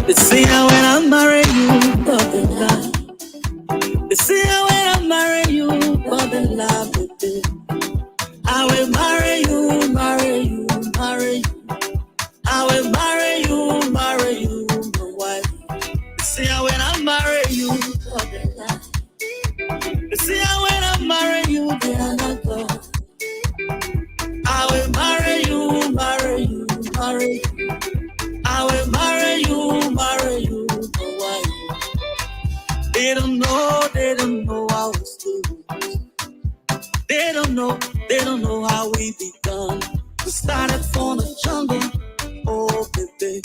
They say I when I marry you, but the love. They say I when I marry you, but the love, baby. I will marry you, marry you, marry you. I will marry you, my wife. They say I when I marry you, but the love. They say I when I marry you, they are not God. I will marry you, marry you, marry you. I will marry you, my wife. They don't know how it's doing. They don't know how we begun. We started from the jungle, oh baby.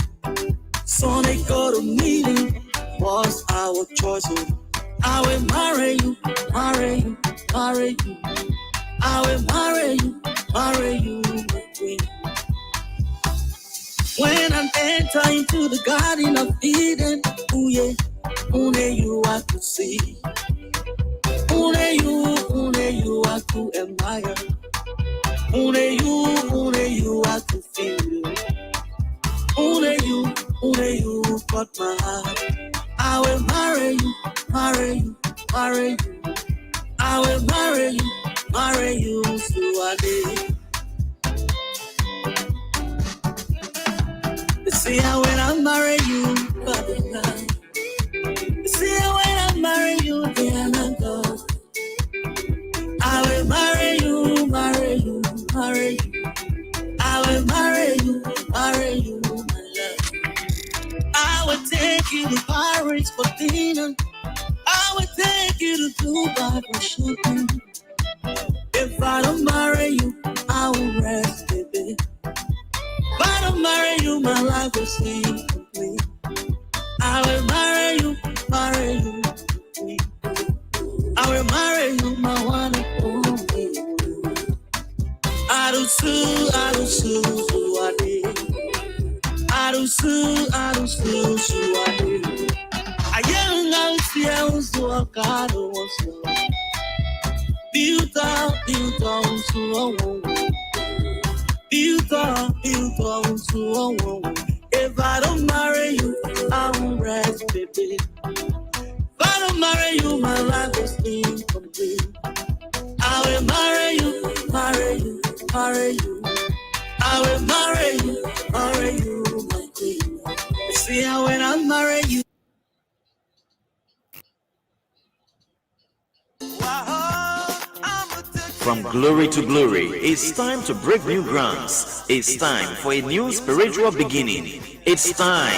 So they go to meeting was our choice. I will marry you, marry you, marry you. I will marry you, my queen. When I enter into the garden of Eden, ooh yeah, only you I could see. Only you I could admire. Only you I could feel. Only you got my heart. I will marry you, marry you, marry you. I will marry you, so I did. They say I when I marry you, but the night. They say I when I marry you, they are not God. I will marry you, marry you, marry you. I will marry you, my love. I will take you to Paris for dinner. I will take you to Dubai for shopping. If I don't marry you, I will rest, baby. If I don't marry you, my life will seem incomplete. I will marry you, queen. I will marry you, my one and only. I do sue, I did. I do sue, I did. I am now still so I got so. Built up so built up so. If I don't marry you, I won't rest, baby. If I don't marry you, my life is incomplete. I will marry you, marry you, marry you. I will marry you, my queen. You see how when I marry you. From glory to glory, it's time to break new grounds. It's time for a new spiritual beginning. It's time.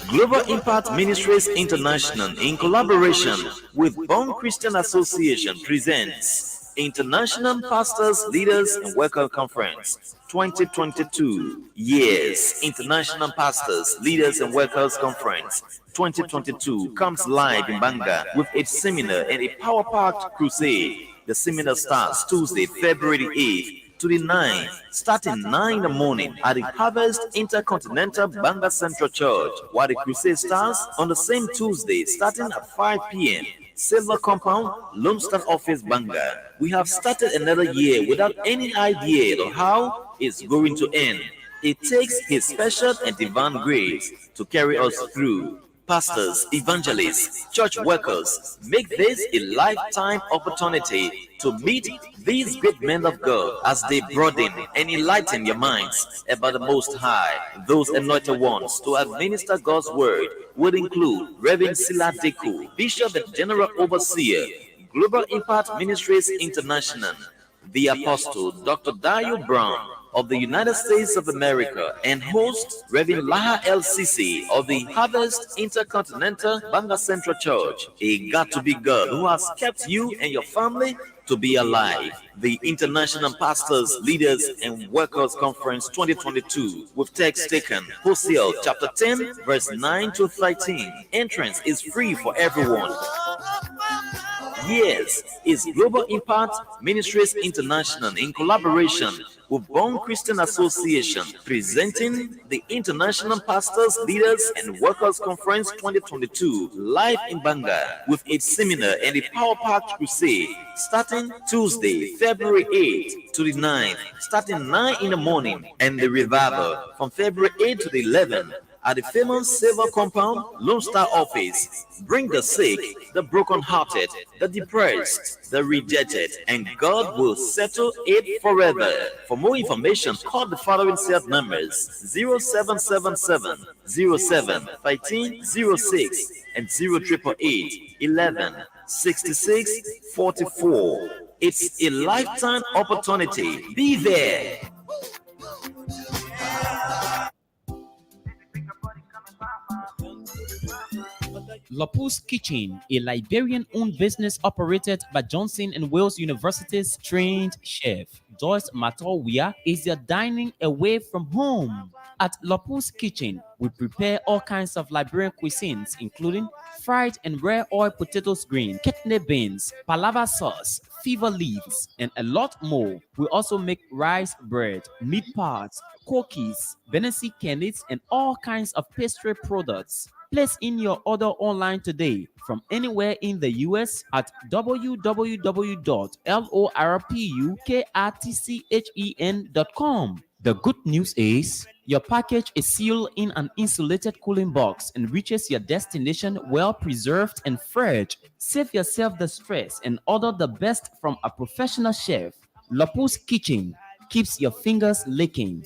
Global Impact Ministries International, in collaboration with Born Christian Association, presents International Pastors, Leaders, and Worker Conference 2022. Yes, International Pastors, Leaders, and Workers Conference 2022 comes live in Banga with its seminar and a power-packed crusade. The seminar starts Tuesday, February 8th to the 9th, starting 9 in the morning at the Harvest Intercontinental Banga Central Church, while the crusade starts on the same Tuesday, starting at 5 p.m. Silver Compound, Lumsden Office, Banga. We have started another year without any idea of how it's going to end. It takes His special and divine grace to carry us through. Pastors, evangelists, church workers, make this a lifetime opportunity to meet these great men of God as they broaden and enlighten your minds about the Most High. Those anointed ones to administer God's word would include Reverend Sila Deku, Bishop and General Overseer, Global Impact Ministries International, the Apostle Dr. Dio Brown of the United States of America, and host Reverend Laha LCC of the Harvest Intercontinental Banga Central Church, a God-to-be God who has kept you and your family to be alive. The International Pastors, Leaders, and Workers Conference 2022, with text taken, Hosea chapter 10, verse 9 to 13. Entrance is free for everyone. Yes, it's Global Impact Ministries International in collaboration with Born Christian Association presenting the International Pastors, Leaders and Workers Conference 2022 live in Banga with its seminar and the Power Packed Crusade starting Tuesday, February 8th to the 9th, starting 9 in the morning, and the revival from February 8th to the 11th at the famous Silver Compound, Lone Star office. Bring the sick, the brokenhearted, the depressed, the rejected, and God will settle it forever. For more information, call the following set numbers: 0777 07 1306 and 0888 11 66 44. It's a lifetime opportunity. Be there. Lapu's Kitchen, a Liberian-owned business operated by Johnson and Wales University's trained chef Joyce Matowia, is your dining away from home. At Lapu's Kitchen, we prepare all kinds of Liberian cuisines, including fried and rare oil potatoes green, kidney beans, palava sauce, fever leaves, and a lot more. We also make rice bread, meat pies, cookies, Benesi candies, and all kinds of pastry products. Place in your order online today from anywhere in the US at www.lorpukrtchen.com. The good news is your package is sealed in an insulated cooling box and reaches your destination well preserved and fresh. Save yourself the stress and order the best from a professional chef. Lapu's Kitchen keeps your fingers licking.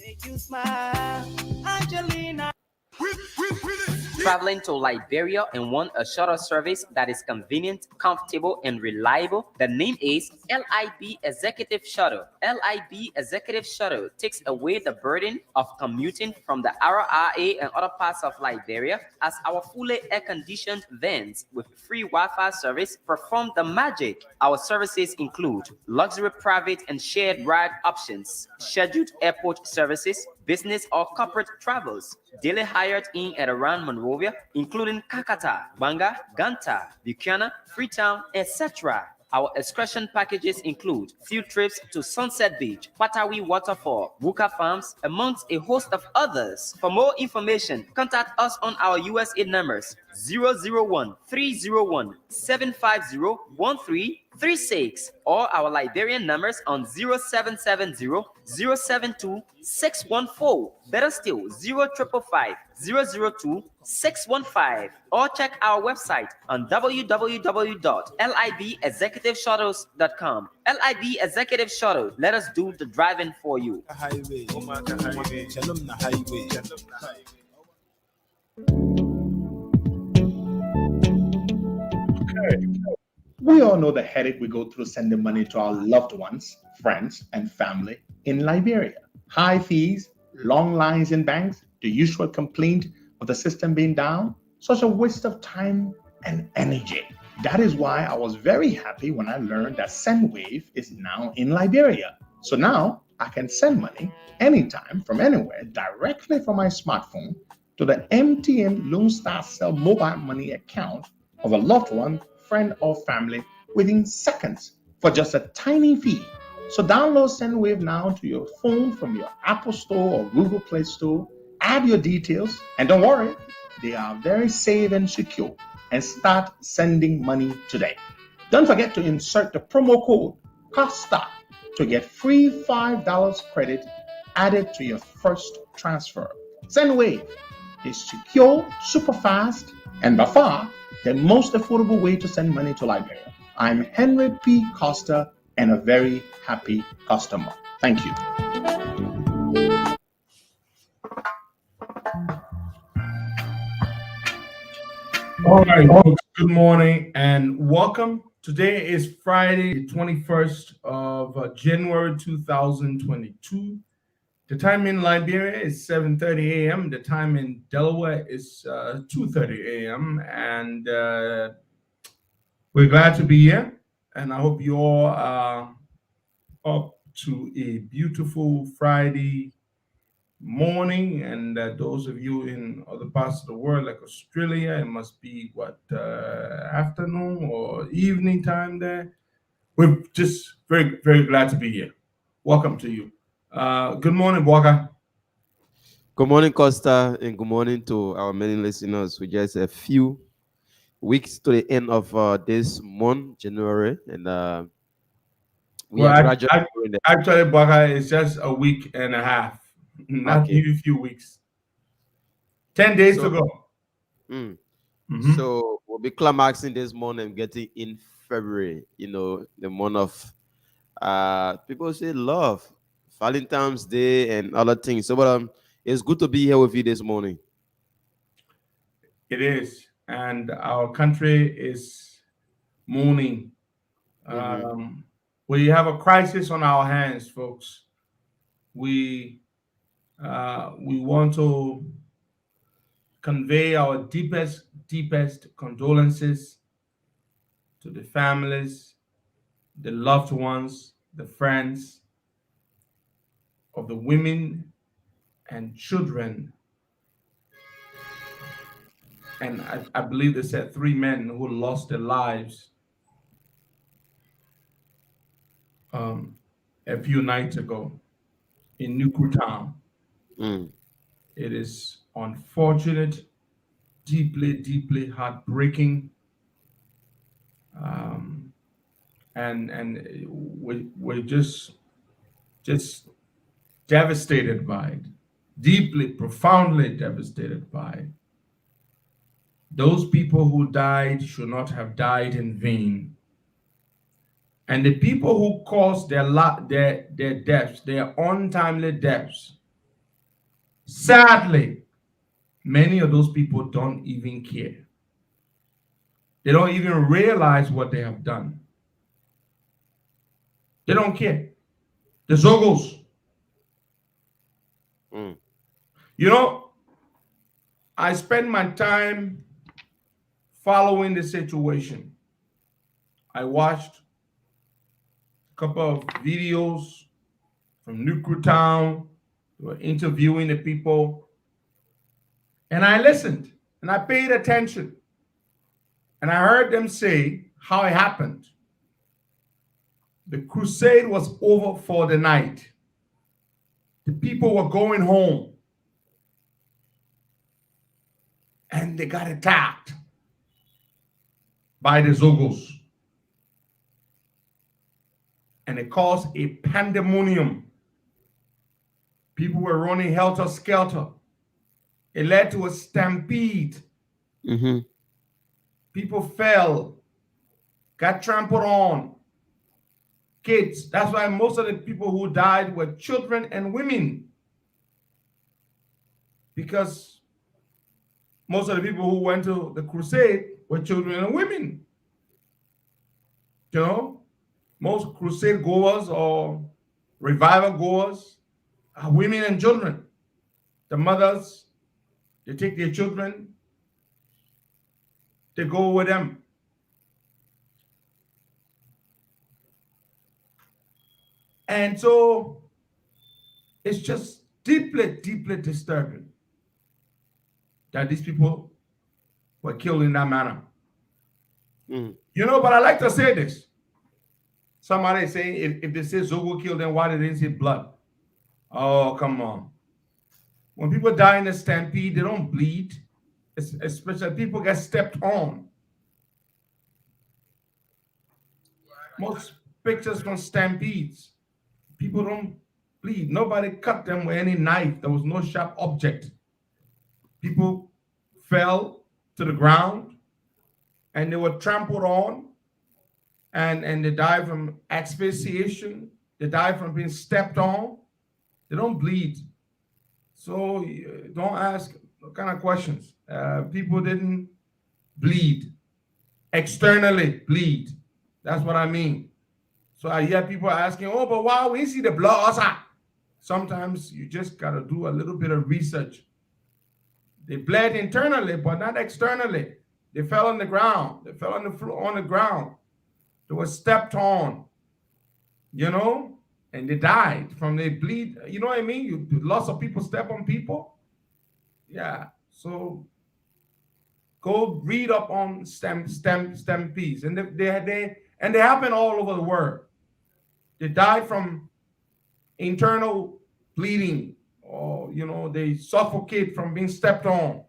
Traveling to Liberia and want a shuttle service that is convenient, comfortable, and reliable? The name is LIB Executive Shuttle. LIB Executive Shuttle takes away the burden of commuting from the RRA and other parts of Liberia, as our fully air-conditioned vans with free Wi-Fi service perform the magic. Our services include luxury private and shared ride options, scheduled airport services, business or corporate travels, daily hired in and around Monrovia, including Kakata, Banga, Ganta, Buchanan, Freetown, etc. Our excursion packages include field trips to Sunset Beach, Patawi Waterfall, Wuka Farms, amongst a host of others. For more information, contact us on our USA numbers 001-301-750-1336 or our Liberian numbers on 0770-072-614. Better still, 0555-002-615, or check our website on www.libexecutiveshuttles.com. LIB Executive Shuttle, let us do the driving for you. We all know the headache we go through sending money to our loved ones, friends, and family in Liberia. High fees, long lines in banks, the usual complaint of the system being down, such a waste of time and energy. That is why I was very happy when I learned that SendWave is now in Liberia. So now I can send money anytime from anywhere directly from my smartphone to the MTN Lone Star Cell mobile money account of a loved one, friend, or family within seconds for just a tiny fee. So download SendWave now to your phone from your Apple Store or Google Play Store. Add your details, and don't worry, they are very safe and secure. And start sending money today. Don't forget to insert the promo code COSTA to get free $5 credit added to your first transfer. SendWave is secure, super fast, and by far the most affordable way to send money to Liberia. I'm Henry P. Costa and a very happy customer. Thank you. All right, folks, good morning and welcome. Today is Friday, the 21st of January 2022. The time in Liberia is 7:30 a.m. The time in Delaware is 2:30 a.m. And we're glad to be here. And I hope you all are up to a beautiful Friday morning, and those of you in other parts of the world, like Australia, it must be what afternoon or evening time there. We're just very, very glad to be here. Welcome to you. Good morning, Boga. Good morning, Costa, and good morning to our many listeners. We just a few weeks to the end of this month, January, and we Well, are gradually doing that. actually, Boga, it's just a week and a half, not Okay, even a few weeks. 10 days to so go. mm, Mhm. so we'll be climaxing this month and getting in February. The month of people say love, Valentine's Day, and other things. So, but it's good to be here with you this morning. It is, and our country is mourning. Mm-hmm. Um, we have a crisis on our hands, folks. We want to convey our deepest condolences to the families, the loved ones, the friends of the women and children. And I believe they said 3 men who lost their lives um, a few nights ago in Newtown. Mm. It is unfortunate, deeply heartbreaking, um, and we're just devastated by it, deeply, profoundly devastated by it. Those people who died should not have died in vain. And the people who caused their deaths, their untimely deaths, sadly, many of those people don't even care. They don't even realize what they have done. They don't care. The Zogos. Mm. You know, I spend my time following the situation. I watched a couple of videos from Town. They were interviewing the people. And I listened and I paid attention. And I heard them say how it happened. The crusade was over for the night. The people were going home. And they got attacked by the Zogos. And it caused a pandemonium. People were running helter skelter. It led to a stampede. Mm-hmm. People fell, got trampled on. Kids. That's why most of the people who died were children and women. Because most of the people who went to the crusade were children and women. You know, most crusade goers or revival goers are women and children. The mothers, they take their children, they go with them. And so it's just deeply disturbing that these people were killed in that manner. Mm. You know, but I like to say this. Somebody is saying if they say Zogo killed them, why did they say blood? Oh, come on. When people die in a stampede, they don't bleed. Especially people get stepped on. Most pictures from stampedes, people don't bleed. Nobody cut them with any knife. There was no sharp object. People fell to the ground and they were trampled on and they died from asphyxiation. They died from being stepped on. They don't bleed. So don't ask what kind of questions. People didn't bleed. Externally bleed. That's what I mean. So I hear people asking, oh, but why we see the blood? Sometimes you just got to do a little bit of research. They bled internally, but not externally. They fell on the ground. They fell on the floor, on the ground. They were stepped on. You know? and they died from the bleed. You know what I mean? Lots of people step on people. Yeah. So go read up on stampedes, and they happen all over the world. They died from internal bleeding, or they suffocate from being stepped on.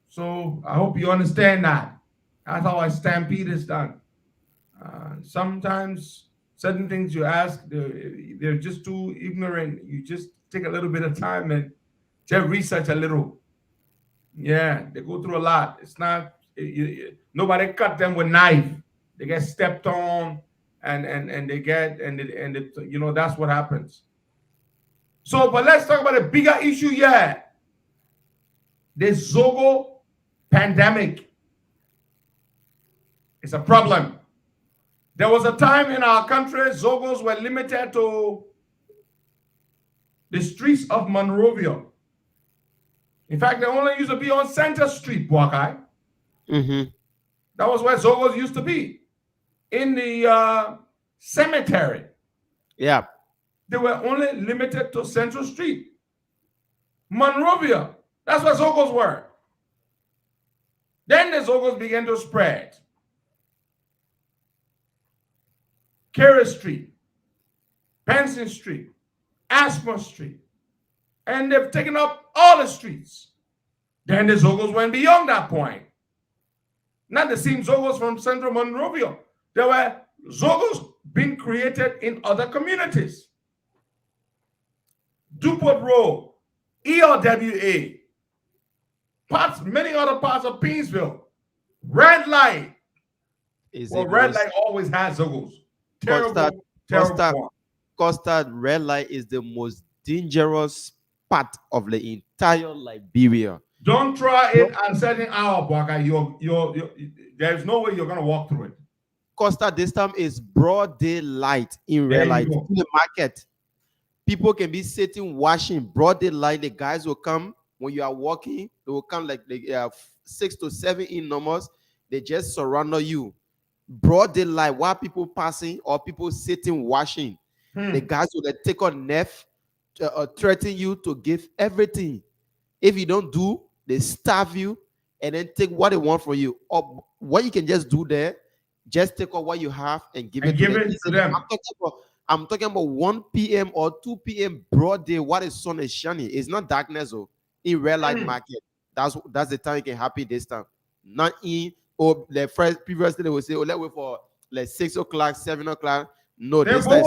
So I hope you understand that. That's how a stampede is done. Sometimes certain things you ask, they're just too ignorant. You just take a little bit of time and just research a little. Yeah, they go through a lot. It's not nobody cut them with knife. They get stepped on, and they get that's what happens. So, but let's talk about a bigger issue here. The Zogo pandemic. It's a problem. There was a time in our country, Zogos were limited to the streets of Monrovia. In fact, they only used to be on Center Street, Buakai. That was where Zogos used to be. In the cemetery. Yeah. They were only limited to Central Street. Monrovia, that's where Zogos were. Then the Zogos began to spread. Carey Street, Benson Street, Aspen Street, and they've taken up all the streets. Then the Zogos went beyond that point. Not the same Zogos from Central Monrovia. There were Zogos being created in other communities. Duport Road, ERWA, many other parts of Painesville. Red Light. Red Light always has Zogos. Costa Red Light is the most dangerous part of the entire Liberia. Don't try it at certain hour, Baka. There's no way you're gonna walk through it. Costa this time is broad daylight in Red Light. In the market, people can be sitting washing broad daylight. The guys will come when you are walking. They will come like 6 to 7 in numbers. They just surround you. Broad daylight while people passing or people sitting washing. The guys will take on knife, threaten you to give everything. If you don't do, they starve you and then take what they want from you. Or what you can just do there, just take out what you have and give it to them. I'm talking about 1 p.m. or 2 p.m. broad day while the sun is shining. It's not darkness in Red Light market. That's the time it can happen this time. Not in the first previously they would say, let's wait for 6 o'clock, 7 o'clock. No, this time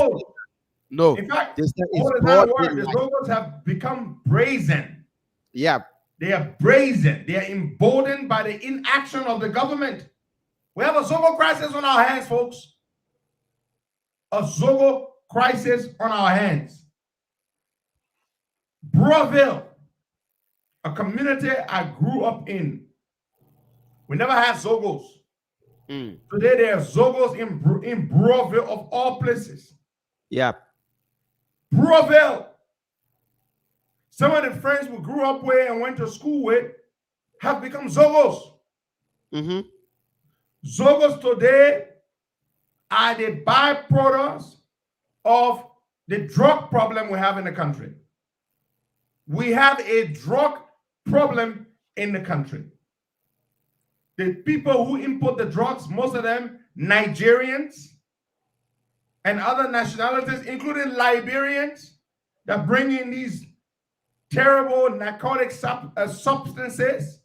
no. In fact, this time all the time the Zogos have become brazen. Yeah. They are brazen. They are emboldened by the inaction of the government. We have a Zogo crisis on our hands, folks. A Zogo crisis on our hands. Browville, a community I grew up in. We never had Zogos. Today there are Zogos in Browville of all places. Yeah. Browville. Some of the friends we grew up with and went to school with have become Zogos. Zogos today are the byproducts of the drug problem we have in the country. We have a drug problem in the country. The people who import the drugs, most of them Nigerians and other nationalities, including Liberians, that bring in these terrible narcotic substances.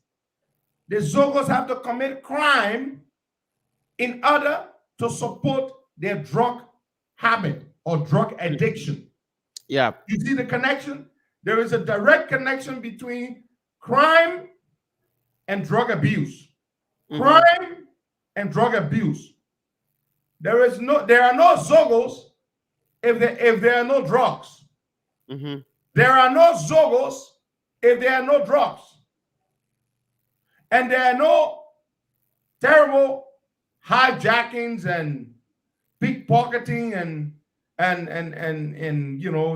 The Zogos have to commit crime in order to support their drug habit or drug addiction. Yeah. You see the connection? There is a direct connection between crime and drug abuse. Crime and drug abuse. There are no Zogos if there are no drugs. There are no Zogos if there are no drugs. And there are no terrible hijackings and pickpocketing and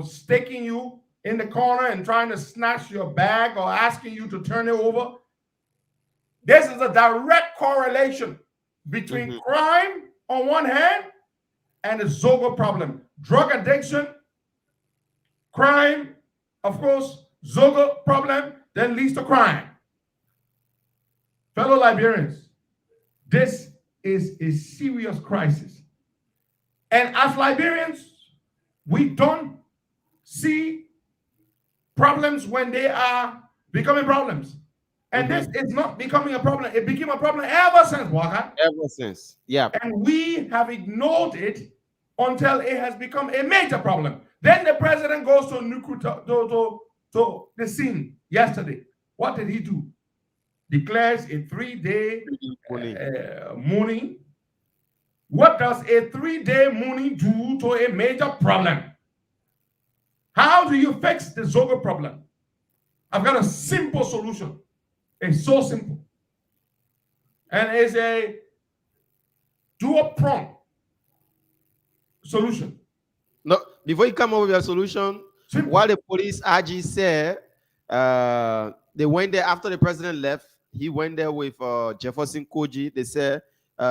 staking you in the corner and trying to snatch your bag or asking you to turn it over. This is a direct correlation between crime on one hand and the Zogo problem. Drug addiction, crime, of course, Zogo problem then leads to crime. Fellow Liberians, this is a serious crisis. And as Liberians, we don't see problems when they are becoming problems. And this is not becoming a problem. It became a problem ever since, Walker. Ever since. Yeah. And we have ignored it until it has become a major problem. Then the president goes to the scene yesterday. What did he do? Declares a 3-day mourning. What does a 3-day mourning do to a major problem? How do you fix the Zogo problem? I've got a simple solution. It's so simple. And it's a dual-pronged solution. No, before you come up with your solution, what the police RG said, they went there after the president left. He went there with Jefferson Koji. They said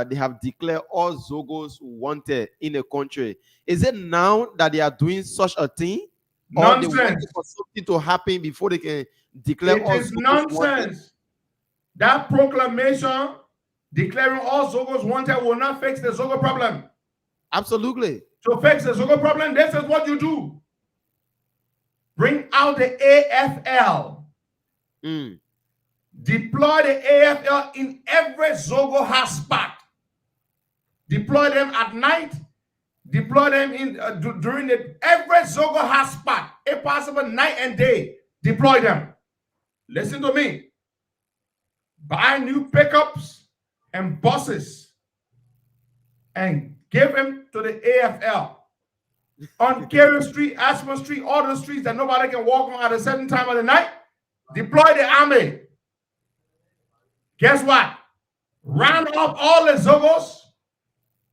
they have declared all Zogos wanted in the country. Is it now that they are doing such a thing? Nonsense. Or they want for something to happen before they can declare all It is Zogos nonsense. wanted? That proclamation declaring all Zogos wanted will not fix the Zogo problem. Absolutely. To fix the Zogo problem, this is what you do. Bring out the AFL. Deploy the AFL in every Zogo hotspot. Deploy them at night. Deploy them in during every Zogo hotspot. If possible, night and day. Deploy them. Listen to me. Buy new pickups and buses and give them to the AFL. On Carey Street, Ashman Street, all those streets that nobody can walk on at a certain time of the night, deploy the army. Guess what? Round up all the Zogos,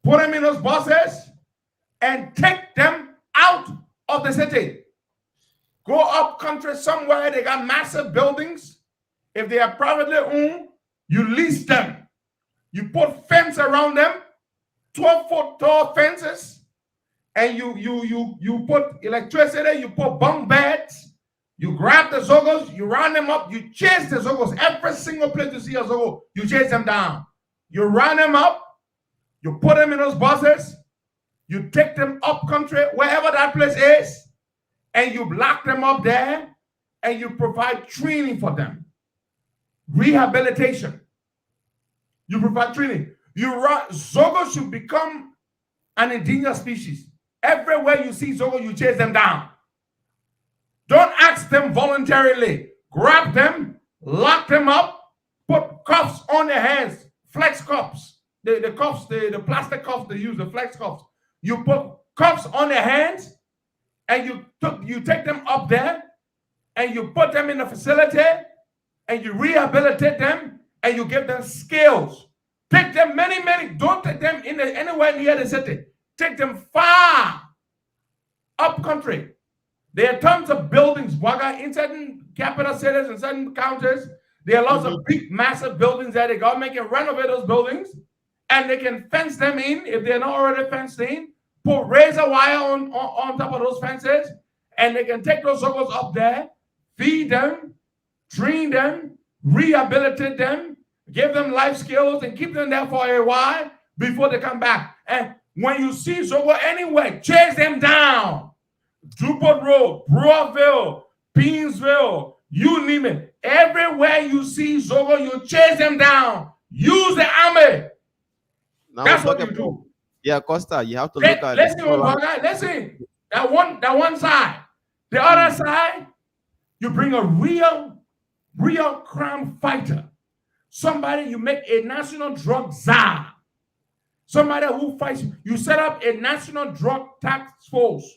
put them in those buses, and take them out of the city. Go up country somewhere, they got massive buildings. If they are privately owned, you lease them. You put fence around them, 12-foot tall fences, and you put electricity, you put bunk beds, you grab the Zogos, you round them up, you chase the Zogos. Every single place you see a Zogo, you chase them down. You round them up, you put them in those buses, you take them up country, wherever that place is, and you lock them up there, and you provide training for them. Rehabilitation. You provide training. Zogo should become an endangered species. Everywhere you see Zogo, you chase them down. Don't ask them voluntarily. Grab them, lock them up, put cuffs on their hands, flex cuffs. The cuffs, the plastic cuffs they use, the flex cuffs. You put cuffs on their hands, and you take them up there, and you put them in a facility, and you rehabilitate them, and you give them skills. Take them don't take them anywhere near the city. Take them far up country. There are tons of buildings, Waga, in certain capital cities and certain counties. There are lots of big, massive buildings that the government can renovate those buildings, and they can fence them in if they're not already fenced in. Put razor wire on top of those fences, and they can take those Zogos up there, feed them, train them, rehabilitate them, give them life skills, and keep them there for a while before they come back. And when you see Zogo anywhere, chase them down. Dupont Road, Brewerville, Beansville, you name it. Everywhere you see Zogo, you chase them down. Use the army. Now that's what you do. Yeah, Costa, you have to look at Listen, that one side. The other side, you bring a real crime fighter. Somebody, you make a national drug czar. Somebody who fights. You set up a national drug task force.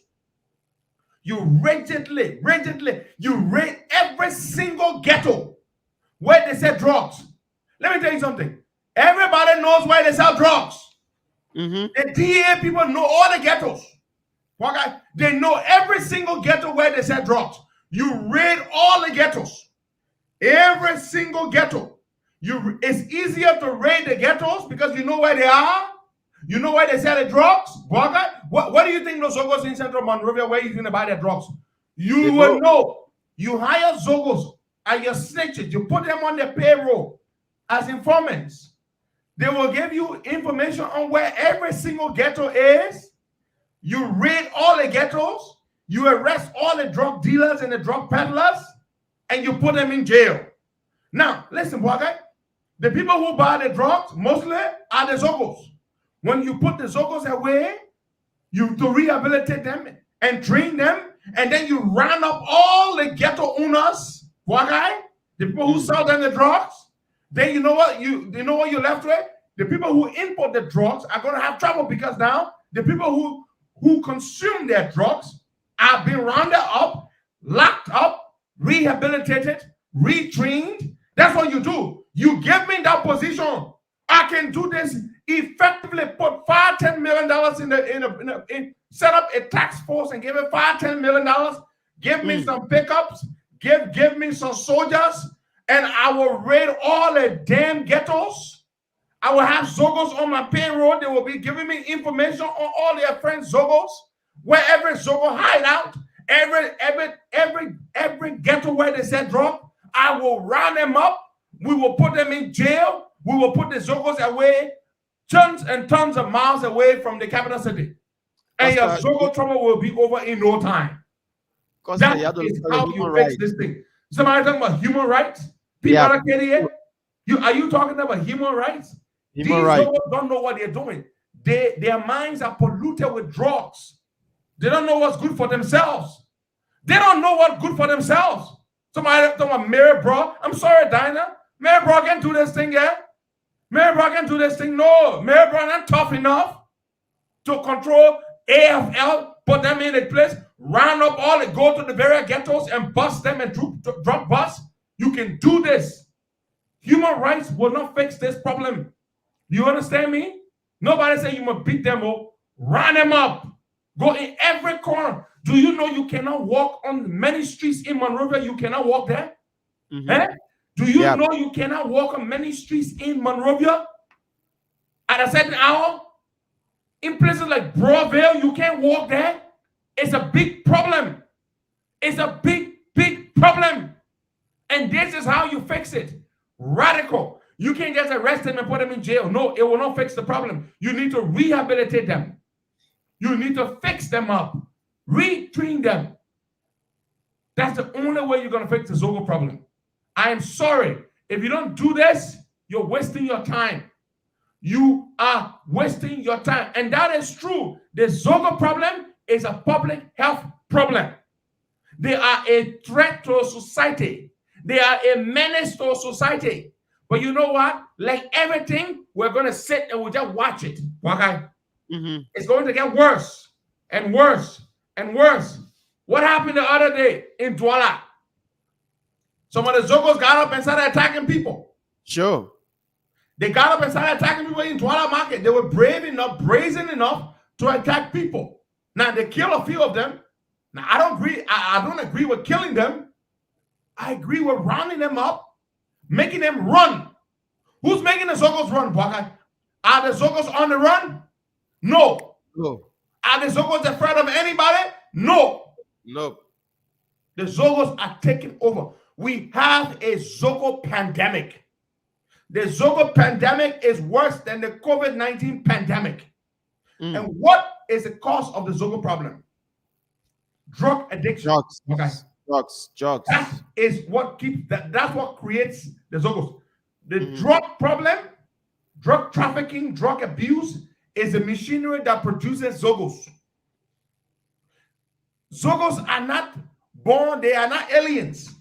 You rigidly, you raid every single ghetto where they sell drugs. Let me tell you something. Everybody knows where they sell drugs. The DA people know all the ghettos. Okay? They know every single ghetto where they sell drugs. You raid all the ghettos. Every single ghetto. It's easier to raid the ghettos because you know where they are. You know where they sell the drugs? What do you think those Zogos in Central Monrovia, where you going to buy their drugs? You will know. You hire Zogos and your snitches. You put them on the payroll as informants. They will give you information on where every single ghetto is. You raid all the ghettos. You arrest all the drug dealers and the drug peddlers, and you put them in jail. Now, listen, Bwagai, the people who buy the drugs mostly are the Zogos. When you put the Zogos away, you to rehabilitate them and train them, and then you round up all the ghetto owners, Bwagai, the people who sell them the drugs. Then you know what you're left with? The people who import the drugs are going to have trouble because now the people who consume their drugs are being rounded up, locked up, rehabilitated, retrained. That's what you do. You give me that position. I can do this effectively. Put $5-10 million in set up a task force and give it $5-10 million. Give me some pickups. Give me some soldiers. And I will raid all the damn ghettos. I will have Zogos on my payroll. They will be giving me information on all their friends' Zogos, where every Zogo hide out, every ghetto where they said drug. I will round them up. We will put them in jail. We will put the Zogos away, tons and tons of miles away from the capital city. And your Zogo trouble will be over in no time. That is how you fix this thing. Somebody talking about human rights? People are getting it. Are you talking about human rights? These Zogos don't know what they're doing. Their minds are polluted with drugs. They don't know what's good for themselves. They don't know what's good for themselves. Somebody talking about Mary Bro. I'm sorry, Dinah. Mary Bro can do this thing, yeah? Mary Bro can do this thing. No, Mary Bro not tough enough to control AFL, put them in a place, round up all and go to the various ghettos and bust them and drop bus. You can do this. Human rights will not fix this problem. You understand me? Nobody say you must beat them up. Run them up. Go in every corner. Do you know you cannot walk on many streets in Monrovia? You cannot walk there? Do you know you cannot walk on many streets in Monrovia at a certain hour? In places like Broadville, you can't walk there. It's a big problem. It's a big, big problem. And this is how you fix it. Radical. You can't just arrest them and put them in jail. No, it will not fix the problem. You need to rehabilitate them. You need to fix them up. Retrain them. That's the only way you're going to fix the Zogo problem. I am sorry. If you don't do this, you're wasting your time. You are wasting your time. And that is true. The Zogo problem is a public health problem. They are a threat to society. They are a menace to society. But you know what? Like everything, we're going to sit and we'll just watch it. Okay? It's going to get worse and worse and worse. What happened the other day in Douala? Some of the Zogos got up and started attacking people. Sure. They got up and started attacking people in Douala Market. They were brave enough, brazen enough to attack people. Now, they killed a few of them. Now, I don't agree with killing them. I agree with rounding them up, making them run. Who's making the Zogos run, Bwaka? Are the Zogos on the run? No. Are the Zogos afraid of anybody? No. The Zogos are taking over. We have a Zogo pandemic. The Zogo pandemic is worse than the COVID-19 pandemic. And what is the cause of the Zogo problem? Drug addiction. Drugs. That is what that's what creates the Zogos. The drug problem, drug trafficking, drug abuse is the machinery that produces Zogos. Zogos are not born, they are not aliens.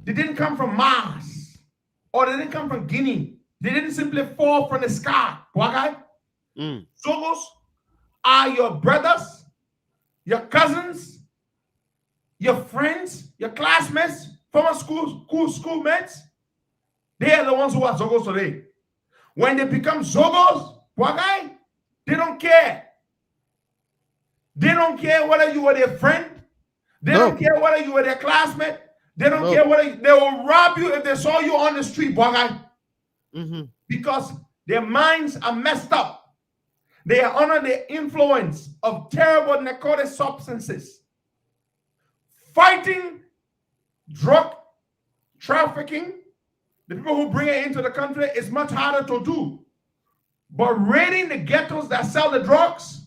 They didn't come from Mars or they didn't come from Guinea. They didn't simply fall from the sky. Okay? Zogos are your brothers, your cousins, your friends, your classmates, former schoolmates. They are the ones who are Zogos today. When they become Zogos, okay, they don't care. They don't care whether you were their friend. They don't care whether you were their classmate. They don't care whether they will rob you if they saw you on the street, okay? Because their minds are messed up. They are under the influence of terrible narcotic substances. Fighting drug trafficking, the people who bring it into the country, is much harder to do. But raiding the ghettos that sell the drugs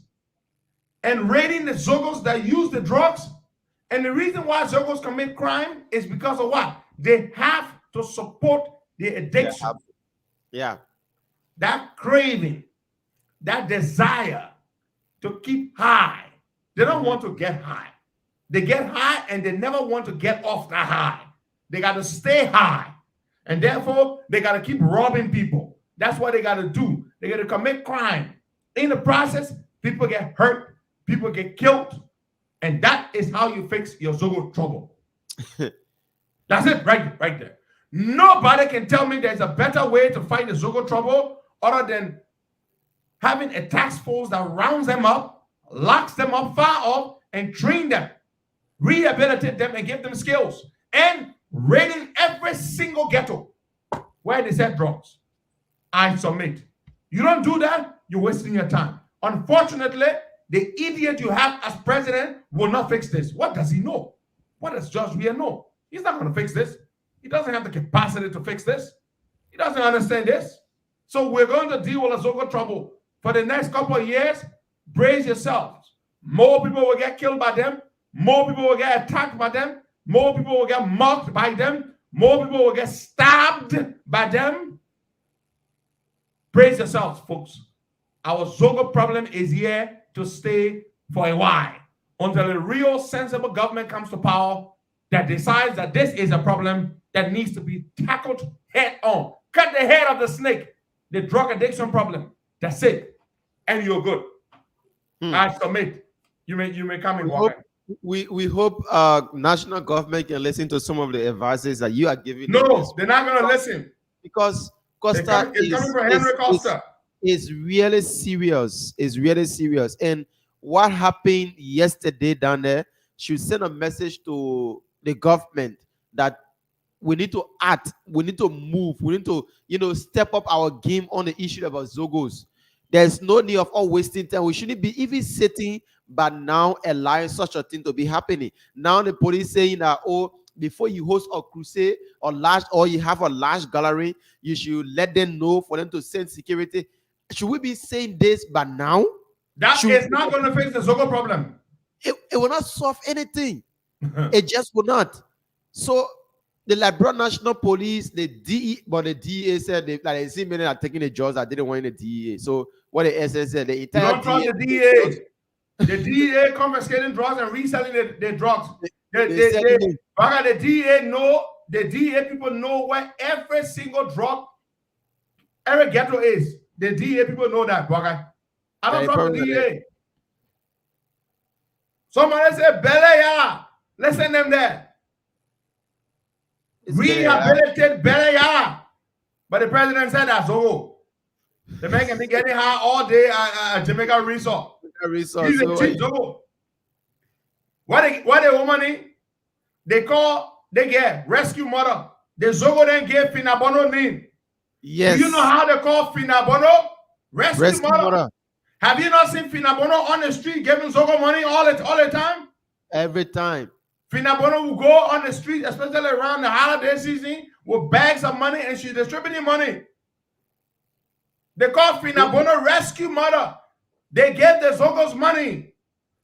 and raiding the Zogos that use the drugs, and the reason why Zogos commit crime is because of what? They have to support the addiction. Yeah. That craving, that desire to keep high. They don't want to get high. They get high and they never want to get off that high. They got to stay high. And therefore, they got to keep robbing people. That's what they got to do. They got to commit crime. In the process, people get hurt, people get killed. And that is how you fix your Zogo trouble. That's it, right there. Nobody can tell me there's a better way to fight the Zogo trouble other than having a task force that rounds them up, locks them up far off, and train them, rehabilitate them, and give them skills. And raiding every single ghetto where they sell drugs. I submit. You don't do that, you're wasting your time. Unfortunately, the idiot you have as president will not fix this. What does he know? What does Judge Weir know? He's not going to fix this. He doesn't have the capacity to fix this. He doesn't understand this. So we're going to deal with a Zogo trouble for the next couple of years. Brace yourselves. More people will get killed by them. More people will get attacked by them. More people will get mocked by them. More people will get stabbed by them. Brace yourselves, folks. Our Zogo problem is here to stay for a while until a real sensible government comes to power that decides that this is a problem that needs to be tackled head on. Cut the head of the snake, the drug addiction problem. That's it. And you're good. I submit. You may come and walk. We hope national government can listen to some of the advices that you are giving. No, they're not going to listen. Because Costa is really serious. It's really serious. And what happened yesterday down there should send a message to the government that we need to act, we need to move, we need to, step up our game on the issue about Zogos. There's no need of all wasting time. We shouldn't be even sitting, but now allowing such a thing to be happening. Now the police saying that, before you host a crusade or you have a large gallery, you should let them know for them to send security. Should we be saying this, but now? That is not going to fix the Zogo problem. It will not solve anything. It just will not. So the Liberia National Police, the DEA said they see many are taking the jobs that didn't want in the DEA. So what the SS said, the entire don't trust the DEA. The DEA confiscating drugs and reselling the drugs. The DEA people know where every single drug, every ghetto is. The DEA people know that, Baga. I don't trust the DEA. Somebody say Belaya. Let's send them there. Rehabilitate Belaya. But the president said that's all. The man can be getting high all day at Jamaica Resort. He's a cheap Zogo. What they want money? They get rescue mother. The Zogo then gave Finabono name. Yes. Do you know how they call Finabono? Rescue mother. Have you not seen Finabono on the street giving Zogo money all the time? Every time. Finabono will go on the street, especially around the holiday season, with bags of money, and she's distributing money. They call Finabono rescue mother. They get the Zogos money.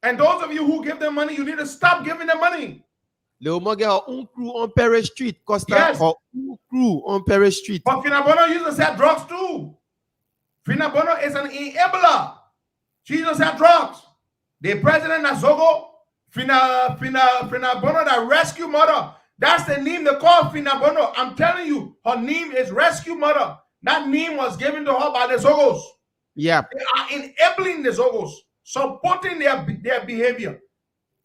And those of you who give them money, you need to stop giving them money. Le get our own crew on Paris Street, Costa. Yes. Our own crew on Paris Street. But Finabono used to sell drugs too. Finabono is an enabler. She used to sell drugs. The president of Zogo, Finabono, the rescue mother. That's the name they call Finabono. I'm telling you, her name is rescue mother. That name was given to her by the Zogos. Yeah. They are enabling the Zogos, supporting their behavior.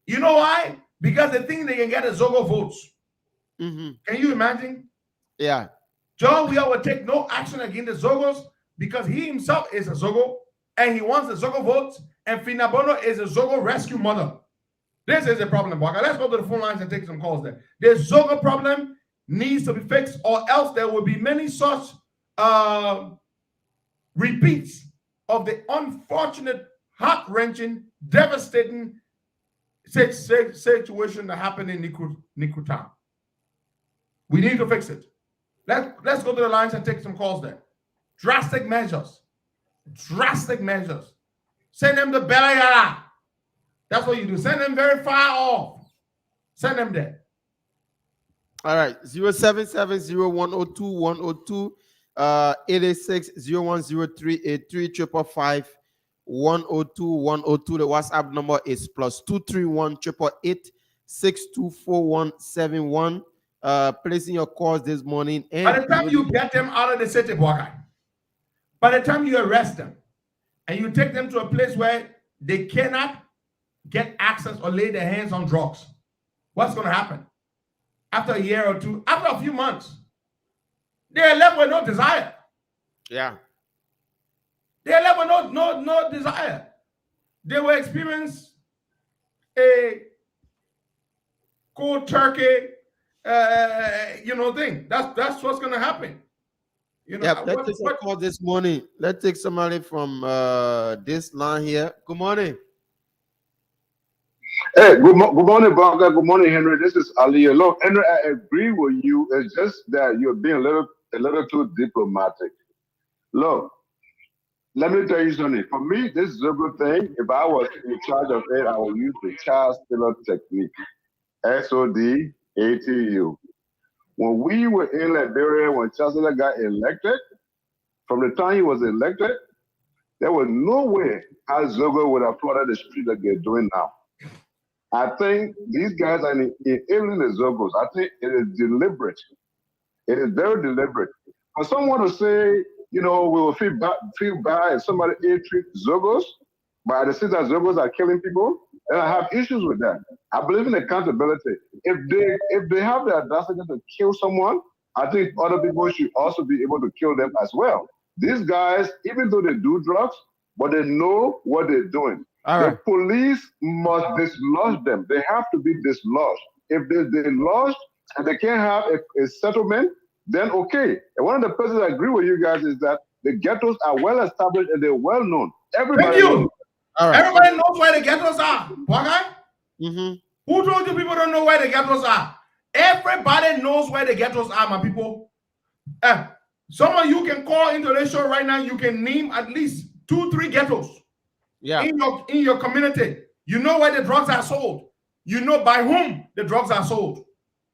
You know why? Because they think they can get the Zogo votes. Can you imagine? Yeah. John Weir will take no action against the Zogos because he himself is a Zogo and he wants the Zogo votes, and Finabono is a Zogo rescue mother. This is a problem, Waka. Let's go to the phone lines and take some calls there. The Zogo problem needs to be fixed, or else there will be many such repeats of the unfortunate, heart-wrenching, devastating situation that happened in Nikru town. We need to fix it. Let's go to the lines and take some calls there. Drastic measures. Drastic measures. Send them to Belayara. That's what you do. Send them very far off. Send them there. All right. 0770102 886-0103-83 555-102-102. The WhatsApp number is +231 888-624171. Placing your calls this morning. And by the time you get them out of the city, by the time you arrest them and you take them to a place where they cannot get access or lay their hands on drugs, what's going to happen? After a year or two, after a few months, they are left with no desire. Yeah. They are left with no desire. They will experience a cold turkey, thing. That's what's going to happen. Let's take a call this morning. Let's take somebody from this line here. Good morning. Hey, good morning, Blanca. Good morning, Henry. This is Ali. Look, Henry, I agree with you. It's just that you're being a little too diplomatic. Look, let me tell you something. For me, this Zogo thing, if I was in charge of it, I would use the Charles Taylor technique. SODATU. When we were in Liberia, when Charles Taylor got elected, from the time he was elected, there was no way how Zogo would have flooded the street like they're doing now. I think these guys are enabling the Zogos. I think it is deliberate. It is very deliberate. For someone to say, we will feel bad if somebody treat Zogos, but at the same time Zogos are killing people, and I have issues with that. I believe in accountability. If they have the audacity to kill someone, I think other people should also be able to kill them as well. These guys, even though they do drugs, but they know what they're doing. The police must dislodge them. They have to be dislodged. If they're lodged and they can't have a settlement, then okay. And one of the places I agree with you guys is that the ghettos are well established and they're well known. Everybody knows. Everybody knows where the ghettos are. Mm-hmm. Who told you people don't know where the ghettos are? Everybody knows where the ghettos are, my people. Some of you can call into the show right now. You can name at least 2-3 ghettos. Yeah. In your community, you know where the drugs are sold. You know by whom the drugs are sold.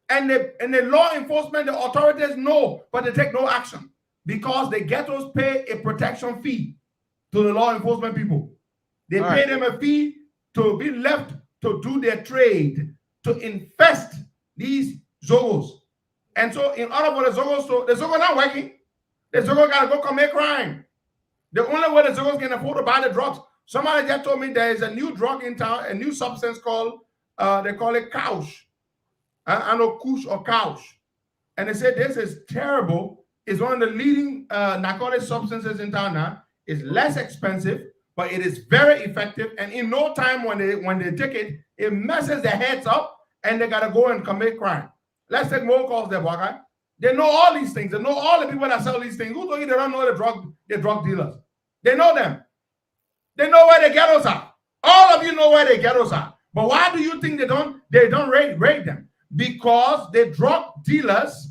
And the law enforcement, the authorities know, but they take no action because the ghettos pay a protection fee to the law enforcement people. They pay them a fee to be left to do their trade, to infest these Zogos. And so in order for the Zogos, the Zogo not working. The Zogo got to go commit crime. The only way the Zogos can afford to buy the drugs. Somebody just told me there is a new drug in town, a new substance called, they call it couch. I know kush or couch. And they said this is terrible. It's one of the leading narcotic substances in town now. It's less expensive, but it is very effective. And in no time when they take it, it messes their heads up and they got to go and commit crime. Let's take more calls there, Baka. They know all these things. They know all the people that sell these things. Who told you they don't know the drug dealers? They know them. They know where the ghettos are. All of you know where the ghettos are. But why do you think they don't raid them? Because the drug dealers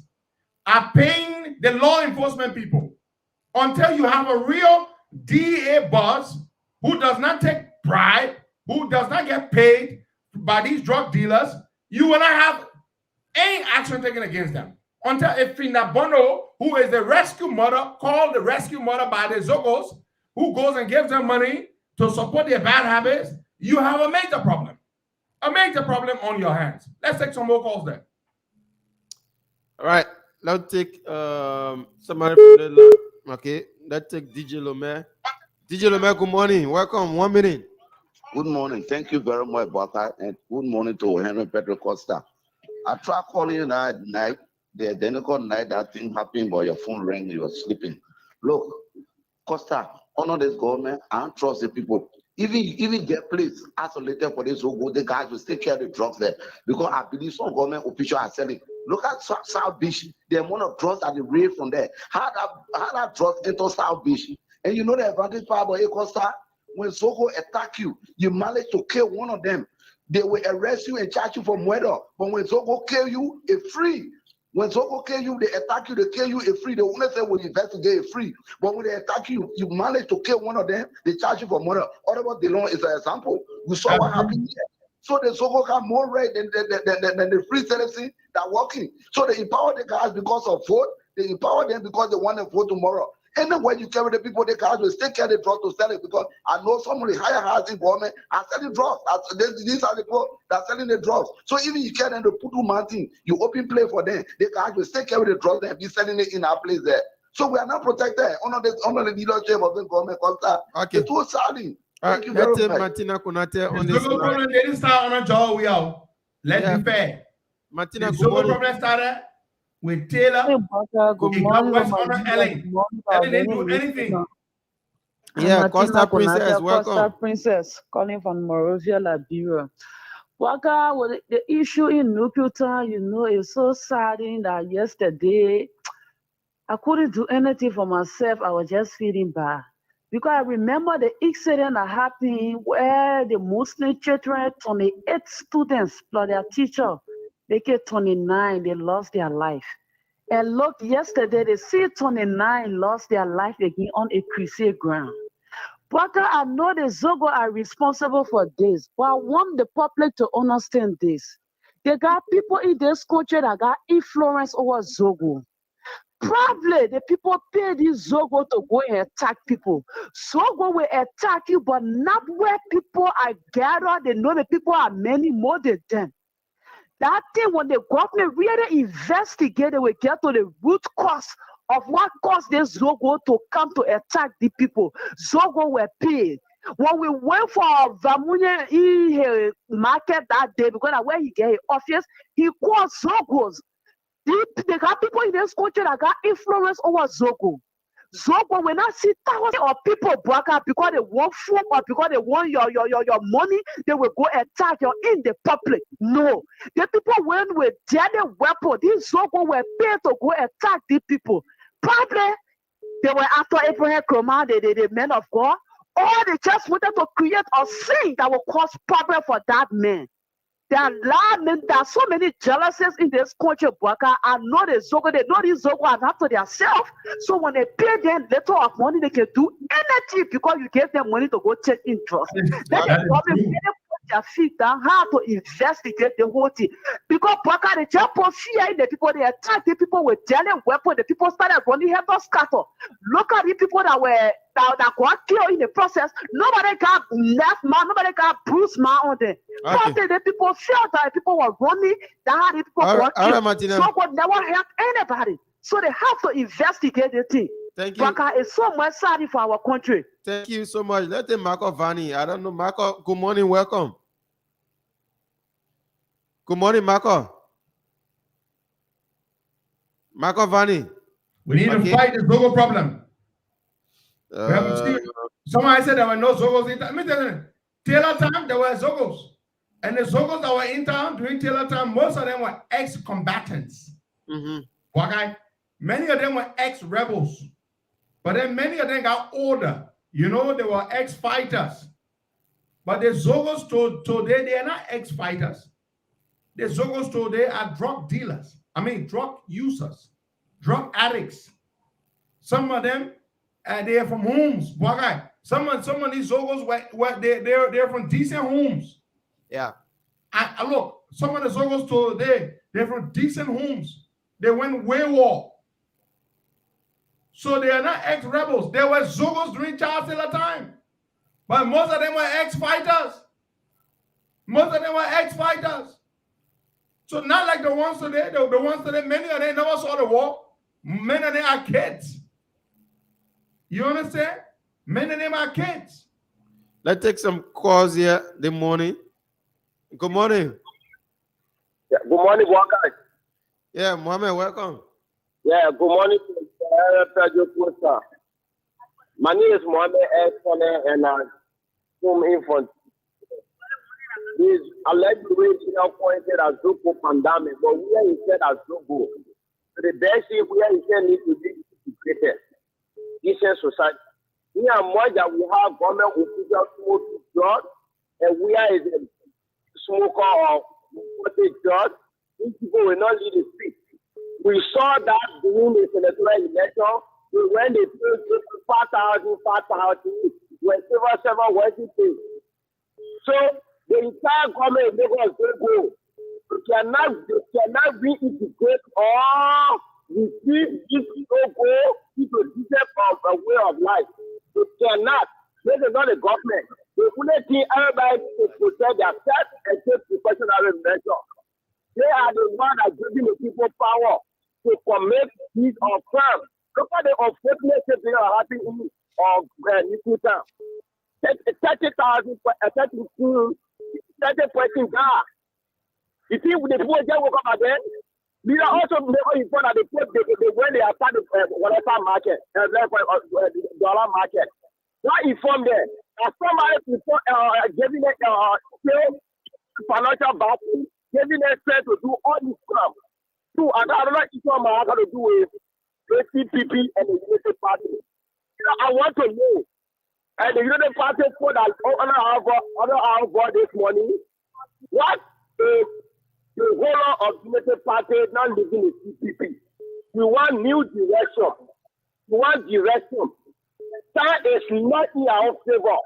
are paying the law enforcement people. Until you have a real DEA boss who does not take bribe, who does not get paid by these drug dealers, you will not have any action taken against them. Until Ifina Bono, who is the rescue mother, called the rescue mother by the Zogos, who goes and gives them money to support their bad habits, you have a major problem. A major problem on your hands. Let's take some more calls there. All right. Let's take somebody from the line. Okay. Let's take DJ Lomé. DJ Lomé, good morning. Welcome. 1 minute. Good morning. Thank you very much, Baka, and good morning to Henry Pedro Costa. I tried calling you at night, the identical night that thing happened, but your phone rang, you were sleeping. Look, Costa, honor this government, I don't trust the people. Even get place isolated for this who go, the guys will still carry the drugs there because I believe some government officials are selling. Look at South Beach, the amount of drugs that they raised from there. How that drugs enter South Beach? And you know the advantage part about Costa? When Zogo attack you, you manage to kill one of them. They will arrest you and charge you for murder. But when Zogo kill you, it's free. When Zogo kill you, they attack you, they kill you, it's free. They only say we'll investigate, it's free. But when they attack you, you manage to kill one of them, they charge you for murder. Otherwise, the law is an example. We saw what happened here. So the Zogo got more right than the free citizen that working. So they empower the guys because of vote. They empower them because they want to vote tomorrow. Anywhere you carry the people, they guys will still carry the drugs to sell it, because I know some of the higher housing government are selling drugs. These are the people that are selling the drugs. So even you carry them to Putu Mountain, you open play for them, they guys will still carry the drugs and be selling it in our place there. So we are not protected under the leadership of the government. Okay. It's too sadly. Thank you very much. Martina Konate on this line. They didn't start on a job. We out. Let's be fair. Martina, good morning. Problem started with Taylor. Good morning. Ellen didn't do anything. Yeah, Costa Princess, welcome. Costa Princess, calling from Morovia, Liberia. Waka, well, the issue in Nukuta, is so saddening that yesterday I couldn't do anything for myself. I was just feeling bad. Because I remember the incident that happened where the Muslim children, 28 students plus their teacher, they get 29, they lost their life. And look, yesterday, they see 29 lost their life again on a crusade ground. But I know the Zogo are responsible for this, but I want the public to understand this. They got people in this country that got influence over Zogo. Probably the people pay this Zogo to go and attack people. Zogo will attack you, but not where people are gathered. They know the people are many more than them. That thing, when the government really investigate, they will get to the root cause of what caused this Zogo to come to attack the people. Zogo were paid. When we went for Vamunya market that day, because of where he get his office, he called Zogos. They got people in this country that got influence over Zogo. Zogo will not see thousands of people back up because they want food or because they want your money. They will go attack you in the public. No, the people went with deadly weapons. These Zogo were paid to go attack these people. Probably they were after Abraham Kroma, the men of God, or they just wanted to create a sin that will cause problem for that man. There are so many jealousies in this country, Bwaka. I know the Zogo, they know these Zogo are after themselves. So when they pay them little of money, they can do anything because you gave them money to go check interest. Then the government really put their feet down how to investigate the whole thing. Because Bwaka, they just put fear in the people, they attack the people with deadly weapons. The people started running head on scatter. Look at the people that got killed in the process. Nobody got left man, nobody got bruised man on them. Okay. The people felt that people were running, that the people got killed. So God never help anybody. So they have to investigate the thing. Thank you. Because it's so much sad for our country. Thank you so much. Let them Marco Vani. I don't know. Marco, good morning, welcome. Good morning, Marco. Marco Vani. We need to fight this Zogo problem. Somebody said there were no Zogos in town. Let me tell you, Taylor time, there were Zogos. And the Zogos that were in town during Taylor time, most of them were ex-combatants. Okay? Many of them were ex-rebels. But then many of them got older. They were ex-fighters. But the Zogos today, they are not ex-fighters. The Zogos today are drug dealers. Drug users, drug addicts. Some of them, they are from homes. Some of these Zogos they're from decent homes. Yeah. And look, some of the Zogos today, they're from decent homes. They went wayward. So they are not ex-rebels. They were Zogos during Charles Taylor time. But most of them were ex-fighters. So not like the ones today. The ones today, many of them never saw the war. Many of them are kids. You understand? Many of them are kids. Let's take some calls here this morning. Good morning. Yeah, good morning, guys. Yeah, Mohammed, welcome. Yeah, good morning to Pedro Costa. My name is Mohammed S. and I'm from Infant. He's alleged way pointed as Zogo Pandemic, but where he said as Zogo. So the best thing where he said needs to be created. Decent society. Me and Moja, we have government officials smoking drugs, and we are a smoker of smoking drugs. These people will not lead the street. We saw that during the senatorial election, when they paid 5,000, when several working things. So the entire government in Lagos will go. They cannot reintegrate or receive this logo into different way of life. They cannot. This is not a government. They only think everybody to protect themselves and take precautionary measures. They are the ones that giving the people power to commit these or crime. Look at the unfortunate things that are happening in Nikuta. 30,000 person die. You see, the people just woke up again. We are also never informed that when they are starting whatever market, dollar market. Not informed them. As somebody before giving them financial backing, giving them strength to do all this stuff. Two, another issue I'm going to do with ACPP and the Unity Party. I want to know, and the Unity Party put that other our vote this morning. What is the whole of Unity Party not living in CPP? We want new direction. We want direction. That is not in our favor.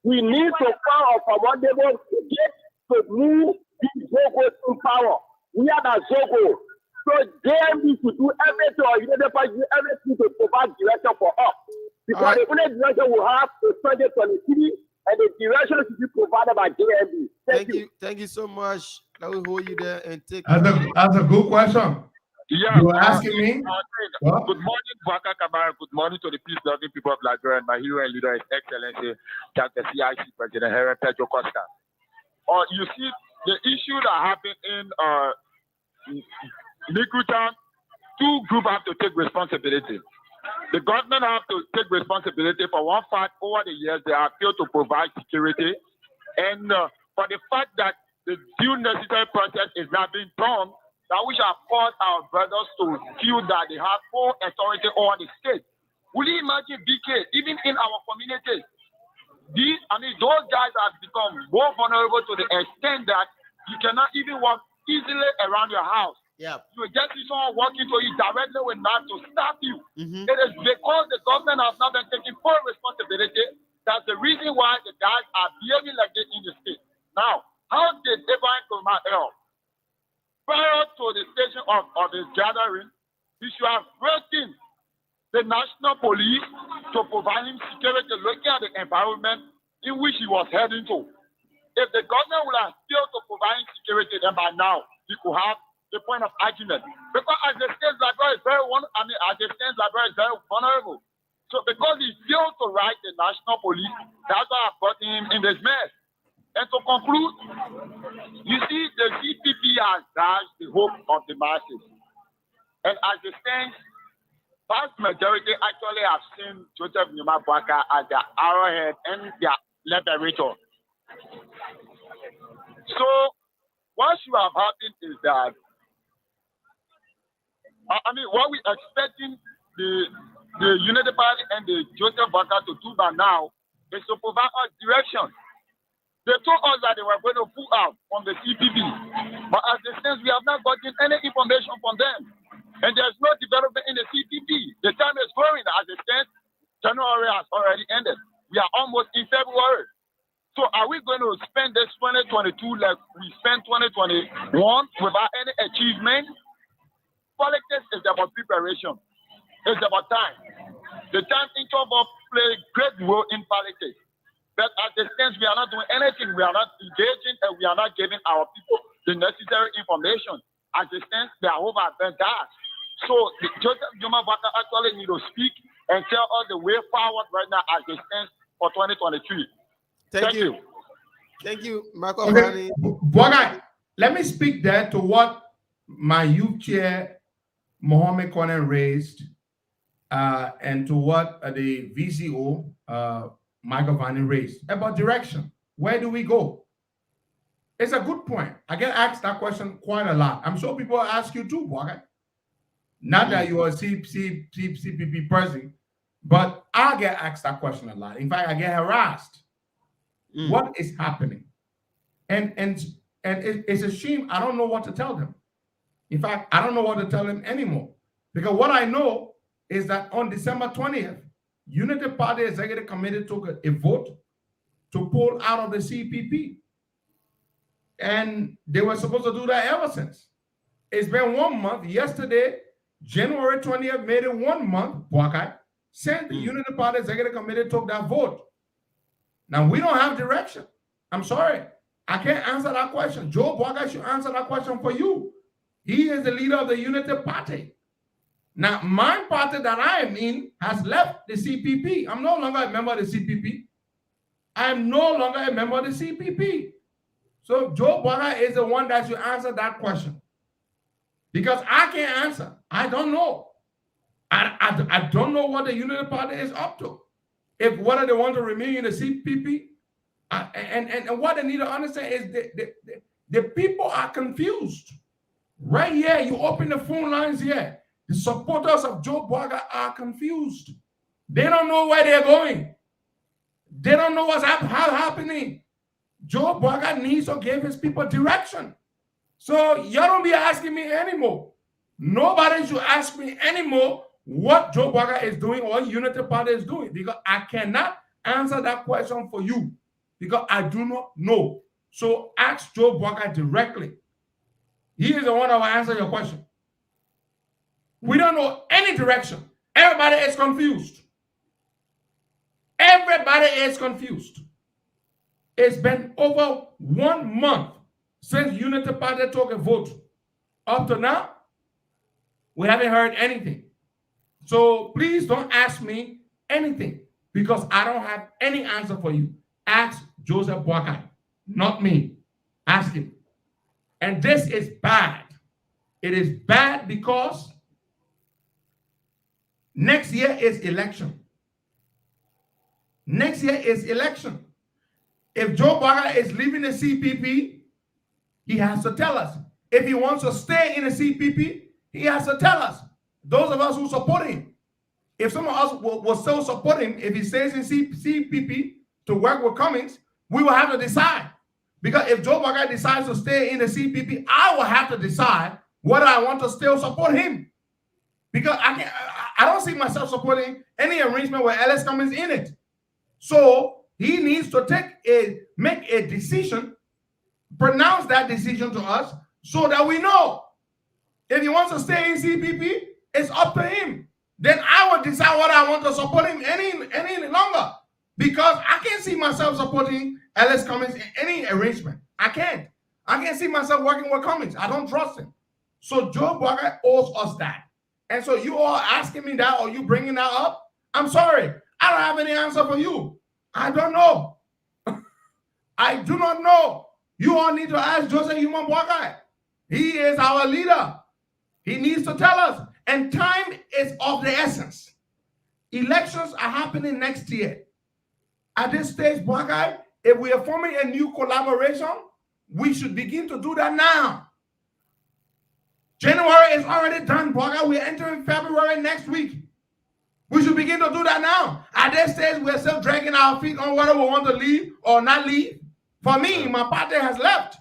We need to find a formidable to get to move this Zogo in power. We are the Zogo. So they need to do everything or Unity Party do everything to provide direction for us. Because the only direction we have is 2023 and the direction should be provided by JMB. Thank you. Thank you so much. I will hold you there and take. That's a good question. Yeah, you were asking me. Good morning, Waka Kamara. Good morning to the peace-loving people of Liberia. My hero and leader, His Excellency, Dr. CIC President Henry Pedro Costa. You see, the issue that happened in Nikutan, two groups have to take responsibility. The government have to take responsibility for one fact. Over the years, they have failed to provide security, and for the fact that the due necessary process is not being done, that we shall cause our brothers to feel that they have full authority over the state. Will you imagine, BK, even in our communities, those guys have become more vulnerable to the extent that you cannot even walk easily around your house. Yeah. You will just see someone walking to you directly with knife to stop you. Mm-hmm. It is because the government has not been taking full responsibility. That's the reason why the guys are behaving like this in the state. Now, how did Abraham Kumael, prior to the station of his gathering, he should have written the national police to provide him security, looking at the environment in which he was heading to. If the government would have failed to provide him security, then by now he could have the point of argument. Because as the state library is very vulnerable. So because he failed to write the national police, that's why I've got him in this mess. And to conclude, you see, the CPP has dashed the hope of the masses. And as it stands, vast majority actually have seen Joseph Numa Bwaka as their arrowhead and their liberator. So, what should have happened is that, what we're expecting the Unity Party and the Joseph Bwaka to do by now is to provide us direction. They told us that they were going to pull out from the CPP, but as it stands, we have not gotten any information from them. And there's no development in the CPP. The time is going. As it stands, January has already ended. We are almost in February. So are we going to spend this 2022 like we spent 2021 without any achievement? Politics is about preparation. It's about time. The time interval plays a great role in politics. But at the stands, we are not doing anything. We are not engaging, and we are not giving our people the necessary information. At the stands, they are over been that. So Joseph Numa Bwaka actually need to speak and tell us the way forward right now as it stands for 2023. Thank you. Thank you, Michael. Okay. Bwaka, let me speak there to what my youth chair, Mohammed Konen, raised, and to what the VCO, Michael Vanny, raised about direction. Where do we go? It's a good point. I get asked that question quite a lot. I'm sure people ask you too, Bwaka. Not that you are a CPP person, But I get asked that question a lot. In fact, I get harassed. What is happening? And it's a shame. I don't know what to tell them. In fact, I don't know what to tell them anymore. Because what I know is that on December 20th, Unity Party Executive Committee took a vote to pull out of the CPP. And they were supposed to do that ever since. It's been 1 month. Yesterday, January 20th, made it 1 month, since the Unity Party Executive Committee took that vote. Now, we don't have direction. I'm sorry. I can't answer that question. Joe Boakai should answer that question for you. He is the leader of the Unity Party. Now, my party that I am in has left the CPP. I'm no longer a member of the CPP. I am no longer a member of the CPP. So Joe Boakai is the one that should answer that question. Because I can't answer. I don't know. I don't know what the Unity Party is up to. If whether they want to remain in the CPP, and what they need to understand is the people are confused. Right here, you open the phone lines here. The supporters of Joe Boakai are confused. They don't know where they're going. They don't know what's happening. Joe Boakai needs to give his people direction. So y'all don't be asking me anymore. Nobody should ask me anymore what Joe Boakai is doing or Unity Party is doing, because I cannot answer that question for you because I do not know. So ask Joe Boakai directly. He is the one that will answer your question. We don't know any direction. Everybody is confused. Everybody is confused. It's been over 1 month since Unity Party took a vote. Up to now, we haven't heard anything. So please don't ask me anything because I don't have any answer for you. Ask Joseph Boakai, not me. Ask him. And this is bad. It is bad because next year is election. Next year is election. If Joe Boakai is leaving the CPP, he has to tell us. If he wants to stay in the CPP, he has to tell us. Those of us who support him. If some of us will still support him, if he stays in CPP to work with Cummings, we will have to decide. Because if Joe Boakai decides to stay in the CPP, I will have to decide whether I want to still support him. Because I don't see myself supporting any arrangement where Ellis Cummings in it. So he needs to make a decision, pronounce that decision to us so that we know. If he wants to stay in CPP, it's up to him. Then I will decide whether I want to support him any longer. Because I can't see myself supporting Ellis Cummings in any arrangement. I can't. I can't see myself working with Cummings. I don't trust him. So Joe Boakai owes us that. And so you all asking me that or you bringing that up, I'm sorry. I don't have any answer for you. I don't know. I do not know. You all need to ask Joseph Boakai. He is our leader. He needs to tell us. And time is of the essence. Elections are happening next year. At this stage, Boakai, if we are forming a new collaboration, we should begin to do that now. January is already done, Boakai. We're entering February next week. We should begin to do that now. At this stage, we're still dragging our feet on whether we want to leave or not leave. For me, my party has left.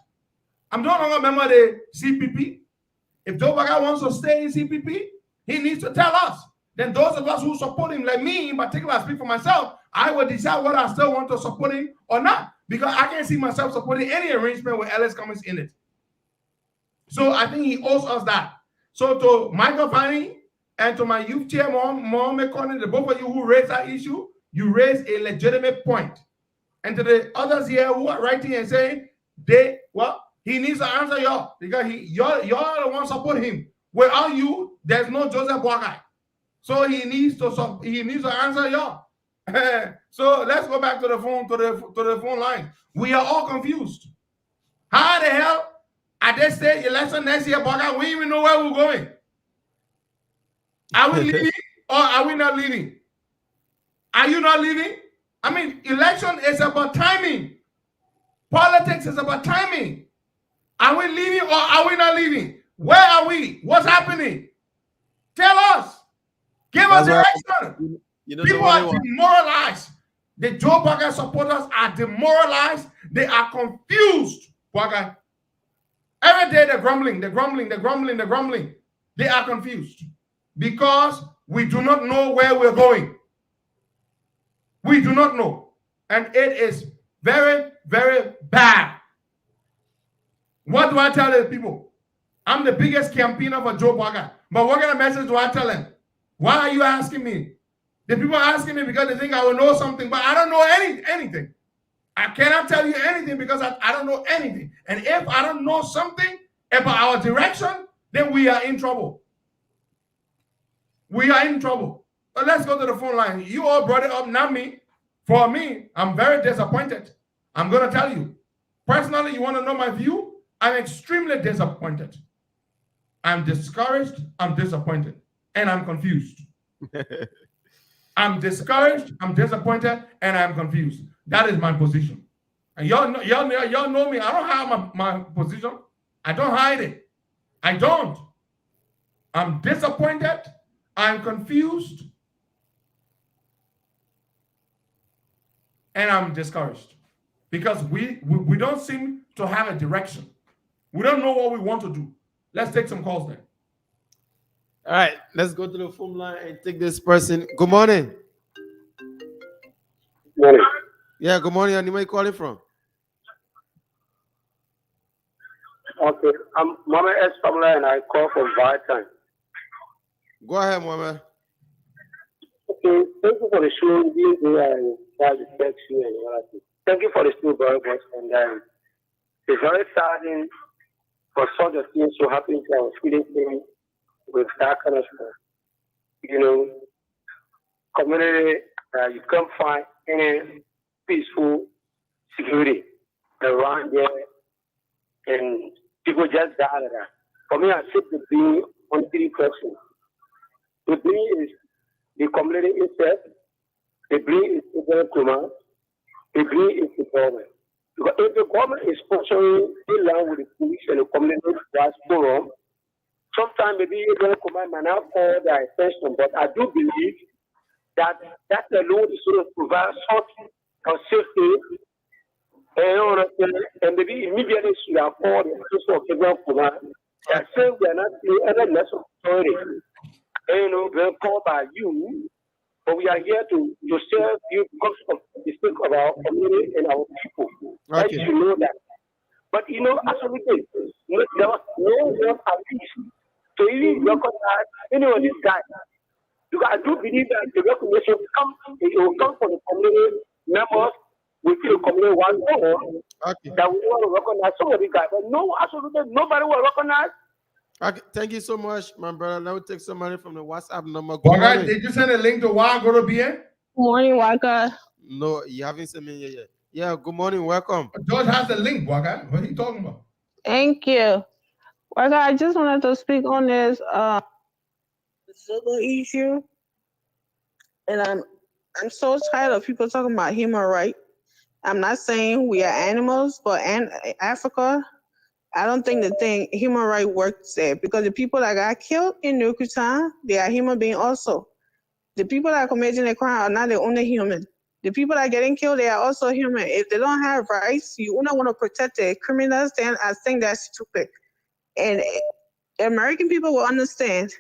I'm no longer a member of the CPP. If Joe Boakai wants to stay in CPP, he needs to tell us. Then those of us who support him, like me in particular, I speak for myself, I will decide whether I still want to support him or not. Because I can't see myself supporting any arrangement with Ellis Cummings in it. So I think he owes us that. So to Michael Fanning and to my youth chair, Mohamed Kone, the both of you who raised that issue, you raised a legitimate point. And to the others here who are writing and saying, he needs to answer y'all because y'all are the ones support him. Without you, there's no Joseph Boakai. So he needs to answer y'all. So let's go back to the phone line. We are all confused. How the hell at this stage election next year, Boakai, we even know where we're going? Are we leaving or are we not leaving? Are you not leaving? I mean, election is about timing. Politics is about timing. Are we leaving or are we not leaving? Where are we? What's happening? Tell us. Give us direction. You know, People the are only one. demoralized. The Joe Biden supporters are demoralized. They are confused. Biden. Every day they're grumbling, they're grumbling, they're grumbling, they're grumbling. They are confused because we do not know where we're going. We do not know. And it is very, very bad. What do I tell the people? I'm the biggest campaigner for Joe Biden. But what kind of message do I tell them? Why are you asking me? The people are asking me because they think I will know something, but I don't know anything. I cannot tell you anything because I don't know anything. And if I don't know something about our direction, then we are in trouble. We are in trouble. But let's go to the phone line. You all brought it up, not me. For me, I'm very disappointed. I'm going to tell you. Personally, you want to know my view? I'm extremely disappointed. I'm discouraged, I'm disappointed, and I'm confused. I'm discouraged, I'm disappointed, and I'm confused. That is my position. And y'all know me. I don't hide my position. I don't hide it. I don't. I'm disappointed. I'm confused. And I'm discouraged. Because we don't seem to have a direction. We don't know what we want to do. Let's take some calls then. All right, let's go to the phone line and take this person. Good morning. Morning. Yeah, good morning. And where you calling from? Okay, I'm Mama S. Pamela and I call from Vietnam. Go ahead, Mama. Okay, thank you for the show. I tried to text you and all that. Thank you for the show, very much. And it's very saddening for such a things to happen to our Philippines with that kind of stuff. You know, community, you can't find any peaceful security around there, and people just die of that. For me, I sit the blame on three questions. The blame is the community itself, the blame is the command, the blame is the government. Because if the government is sponsoring along with the police and the community was forum, sometimes maybe the command might not call their attention, but I do believe that alone is going to provide sort of safety and maybe immediately should have called the officer of federal command that says they are not doing any lesson authority. They're called by you, but we are here to serve you because of the sake of our community and our people. Okay. You should know that. But absolutely, there was no one at least to even recognize any of these guys. Because I do believe that the recognition will come from the community members within the community one more that we want to recognize some of these guys. But no, absolutely nobody will recognize. Okay, thank you so much, my brother. Let me take some money from the WhatsApp number. Waka, did you send a link to why I go to BN? Morning, Waka. No, you haven't sent me yet. Yeah, good morning, welcome. George has the link, Waka. What are you talking about? Thank you. Waka, I just wanted to speak on this Zogo issue. And I'm so tired of people talking about human rights. I'm not saying we are animals, but in Africa, I don't think human rights works there because the people that got killed in Nukutan, they are human beings also. The people that are committing a crime are not the only human. The people that are getting killed, they are also human. If they don't have rights, you don't want to protect the criminals, then I think that's stupid. And American people will understand.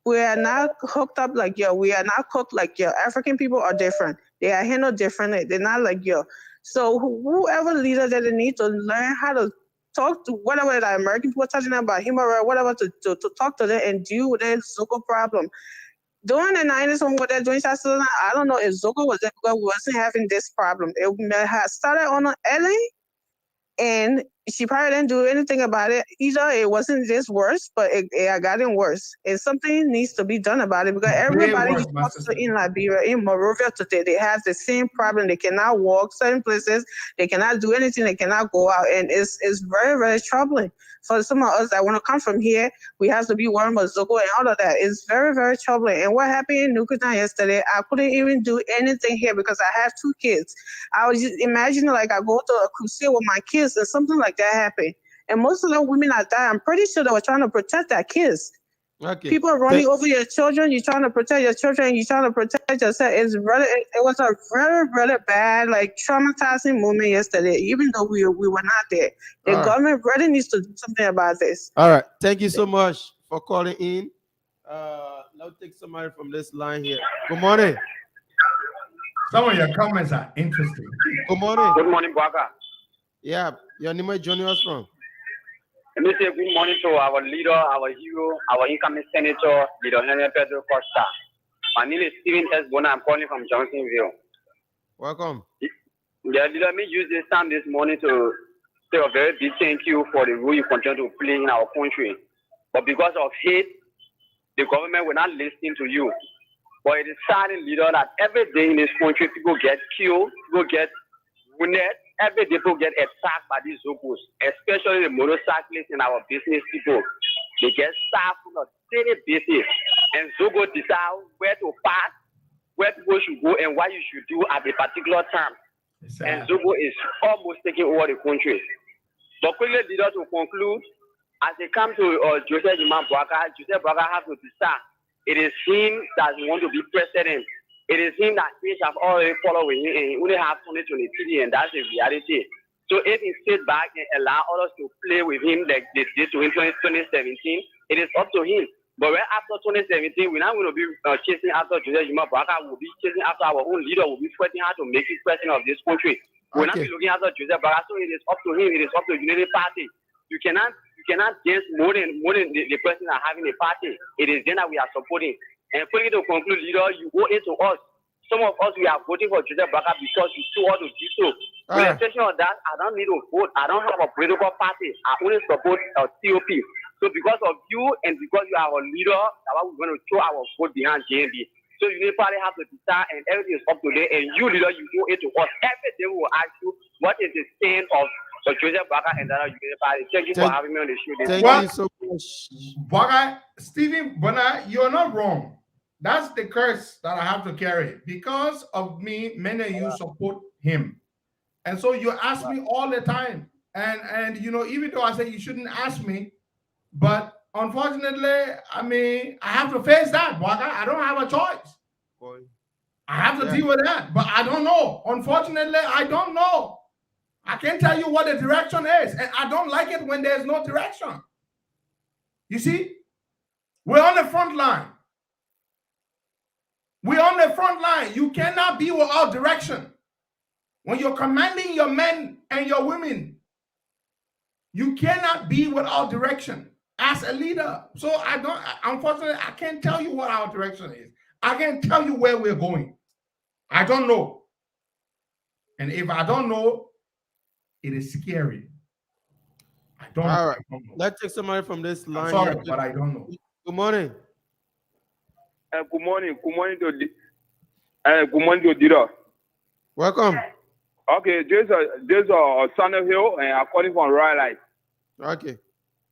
We are not hooked up like you. We are not cooked like you. African people are different. They are handled differently. They're not like you. So whoever leader that they need to learn how to talk to whatever the American people are talking about human rights, whatever to talk to them and deal with their Zogo problem. During the 90s when what they're doing, I don't know if Zogo was there because we wasn't having this problem. It had started on early, and she probably didn't do anything about it. Either it wasn't just worse, but it gotten worse. And something needs to be done about it because everybody in Liberia, in Monrovia today, they have the same problem. They cannot walk certain places. They cannot do anything. They cannot go out. And it's very, very troubling. For some of us that want to come from here, we have to be worried about Zogo and all of that. It's very, very troubling. And what happened in Nukutan yesterday, I couldn't even do anything here because I have 2 kids. I was just imagining like I go to a crusade with my kids and something like that happened. And most of the women that died, I'm pretty sure they were trying to protect their kids. Okay. People running over your children. You're trying to protect your children. You're trying to protect yourself. It was a very, really bad, like traumatizing moment yesterday. Even though we were not there, the government really needs to do something about this. All right. Thank you so much for calling in. Let's take somebody from this line here. Good morning. Some of your comments are interesting. Good morning. Good morning, Baka. Yeah, your name is joining us from. Let me say good morning to our leader, our hero, our incoming senator, Leader Henry Pedro Costa. My name is Stephen S. Bona. I'm calling from Johnsonville. Welcome. Yeah, let me use this time this morning to say a very big thank you for the role you continue to play in our country. But because of hate, the government will not listen to you. But it is saddening, leader, that every day in this country, people get killed, people get wounded, every day people get attacked by these Zogos, especially the motorcyclists and our business people. They get stabbed on a daily basis. And Zogo decide where to park, where people should go, and what you should do at a particular time. And Zogo is almost taking over the country. But quickly, leader, to conclude, as they come to Joseph Iman Bouaka, Joseph Bouaka has to decide. It is him that wants to be president. It is him that he have already followed him, and he only has 2023, and that's the reality. So if he sit back and allow others to play with him like they did to him in 2017, it is up to him. But when after 2017, we're not going to be chasing after Joseph Iman Bouaka. We'll be chasing after our own leader. We'll be fighting hard to make him president of this country. We'll not be looking after Joseph Bouaka. So it is up to him. It is up to the Unity Party. You cannot dance more than the person that having a party. It is then that we are supporting. And quickly to conclude, leader, you owe it to us. Some of us, we are voting for Joseph Bouaka because you told us to do so. With the exception of that, I don't need to vote. I don't have a political party. I only support a COP. So because of you and because you are our leader, that's why we're going to throw our vote behind JNB. So you need probably have to decide, and everything is up to date. And you, leader, you owe it to us. Every day we will ask you, what is the stand of Joseph Bouaka and that Unity Party? Thank you for having me on the show. Thank you so much. Bouaka, Stephen Bona, you're not wrong. That's the curse that I have to carry. Because of me, many of you support him. And so you ask me all the time. And you know, even though I say you shouldn't ask me, but unfortunately, I mean, I have to face that, Bouaka. I don't have a choice. I have to deal with that. But I don't know. Unfortunately, I don't know. I can't tell you what the direction is. And I don't like it when there's no direction. You see? We're on the front line. We're on the front line. You cannot be without direction. When you're commanding your men and your women, you cannot be without direction as a leader. So unfortunately, I can't tell you what our direction is. I can't tell you where we're going. I don't know. And if I don't know, it is scary. I don't know. All right. Let's take somebody from this line. Sorry, but I don't know. Good morning. Good morning. Good morning to Dira. Welcome. Okay, there's a Sunny Hill, and I'm calling from Royal Life. Okay.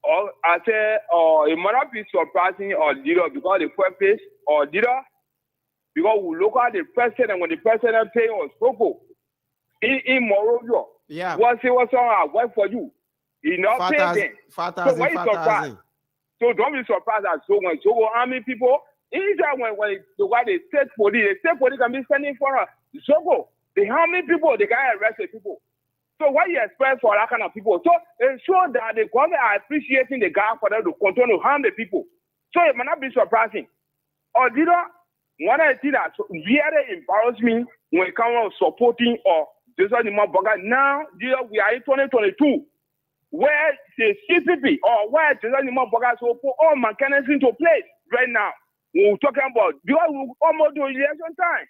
I said, it might not be surprising or Dira because the purpose or Dira because we look at the president when the president pay us Zogo in Morovia. Yeah. What's on I work for you? You not pay them. So why you surprised? So don't be surprised at Zogo army people. Even when the state police can be sending for Zogo. How many people they can arrest the people? So what you expect for that kind of people? So ensure that the government are appreciating the guy for them to continue to harm the people. So it might not be surprising. Or did one of the things that really embarrassed me when it comes to supporting or Joseph Iman Bouaka. Now we are in 2022, where the CPP or where Joseph Iman Bouaka so put all mechanisms into place right now. We're talking about because we almost do election time.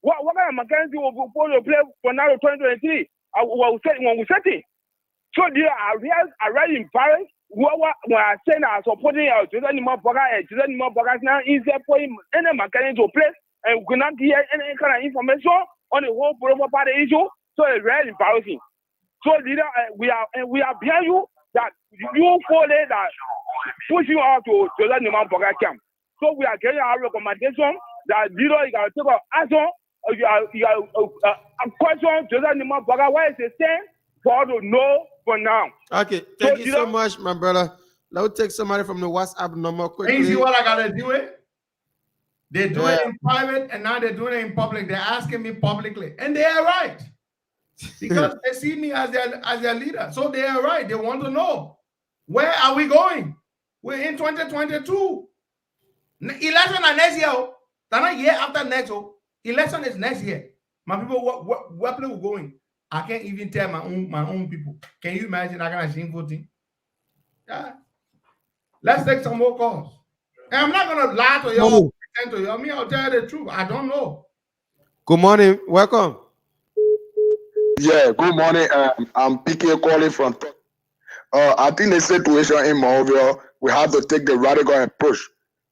What kind of mechanism will put in place for now 2023? When we set it. So they are really embarrassed. When I say that supporting Joseph Iman Bouaka and Joseph Iman Bouaka now is there for him any mechanism to place and we cannot get any kind of information on the whole political party issue. So it's really embarrassing. So leader, we are behind you that you follow that push you out to Joseph Iman Bouaka camp. So we are getting our recommendation that leader you got to take action. You are question Joseph Iman Bouaka where is the stand for all to know for now. Okay, thank you so much, my brother. Let's take somebody from the WhatsApp number quickly. And you see what I gotta do it? They do it in private, and now they're doing it in public. They're asking me publicly, and they are right because they see me as their leader. So they are right. They want to know, where are we going? We're in 2022. Election is next year. Not a year after next. Election is next year. My people, where we going? I can't even tell my own people. Can you imagine that kind of shameful thing? Yeah. Let's take some more calls. And I'm not gonna lie to y'all, pretend to y'all. I mean, I'll tell you the truth. I don't know. Good morning. Welcome. Yeah, good morning. I'm PK calling from. I think the situation in Monrovia, we have to take the radical approach.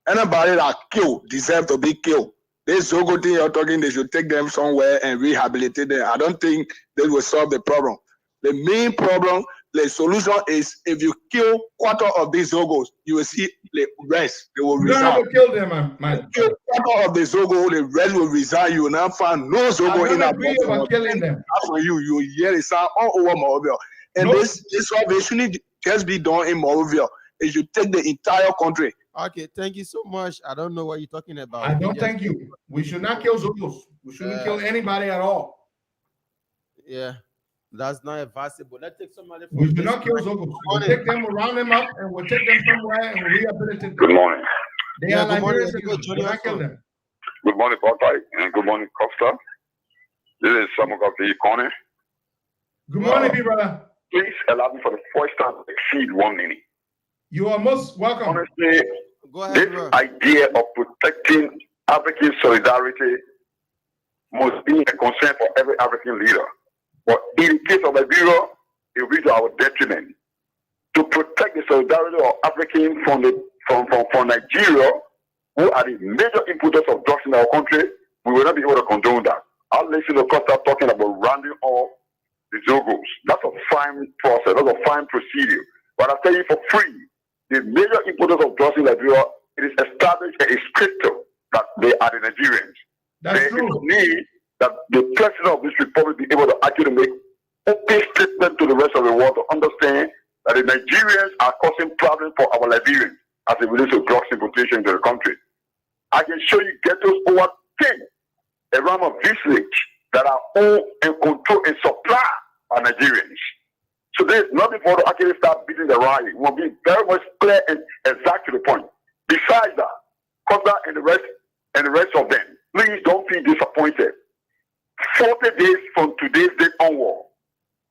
Anybody that killed deserve to be killed. This Zogo thing you're talking, they should take them somewhere and rehabilitate them. I don't think they will solve the problem. The main problem, the solution is if you kill quarter of these Zogos, you will see the rest. They will resign. You don't have to kill them, man. Kill quarter of the Zogo, the rest will resign. You will not find no Zogo in that. I agree about killing them. For you, you hear the sound all over Monrovia. And this salvation just be done in Monrovia. It should take the entire country. Okay, thank you so much. I don't know what you're talking about. I don't thank you. We should not kill Zogos. We shouldn't kill anybody at all. Yeah, that's not advisable. Let's take somebody. We should not kill Zogos. We'll take them, we'll round them up, and we'll take them somewhere and we'll rehabilitate them. Good morning. They are Liberians. We'll not kill them. Good morning, Botai, and good morning, Costa. This is Samuel of the corner. Good morning, brother. Please allow me for the first time to exceed 1 minute. You are most welcome. Honestly, this idea of protecting African solidarity must be a concern for every African leader. But in the case of Liberia, it will be to our detriment. To protect the solidarity of Africans from Nigeria, who are the major importers of drugs in our country, we will not be able to condone that. I'll listen to Costa talking about rounding off the Zogos. That's a fine process, that's a fine procedure. But I'll tell you for free, the major importers of drugs in Liberia, it is established and it's crystal that they are the Nigerians. There is a need that the president of this republic be able to actually make open statement to the rest of the world to understand that the Nigerians are causing problems for our Liberians as it relates to drugs importation into the country. I can show you ghettos over 10 around a village that are owned and controlled and supplied by Nigerians. So there's nothing for us to actually start beating the riot. We'll be very much clear and exact to the point. Besides that, Costa and the rest of them, please don't feel disappointed. 40 days from today's date onward,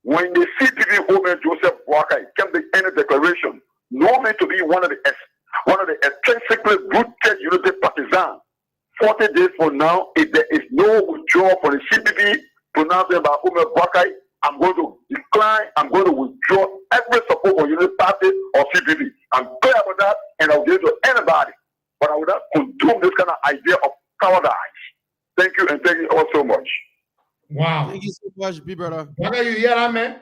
when the CPP owner Joseph Boakai came to end the declaration, known to be one of the intrinsically rooted United Partisans, 40 days from now, if there is no withdrawal from the CPP pronounced by Omer Boakai, I'm going to decline, I'm going to withdraw every support for United Party or CPP. I'm clear about that, and I'll give it to anybody. But I would not condone this kind of idea of cowardice. Thank you, and thank you all so much. Wow. Thank you so much, brother. What are you hear that, man?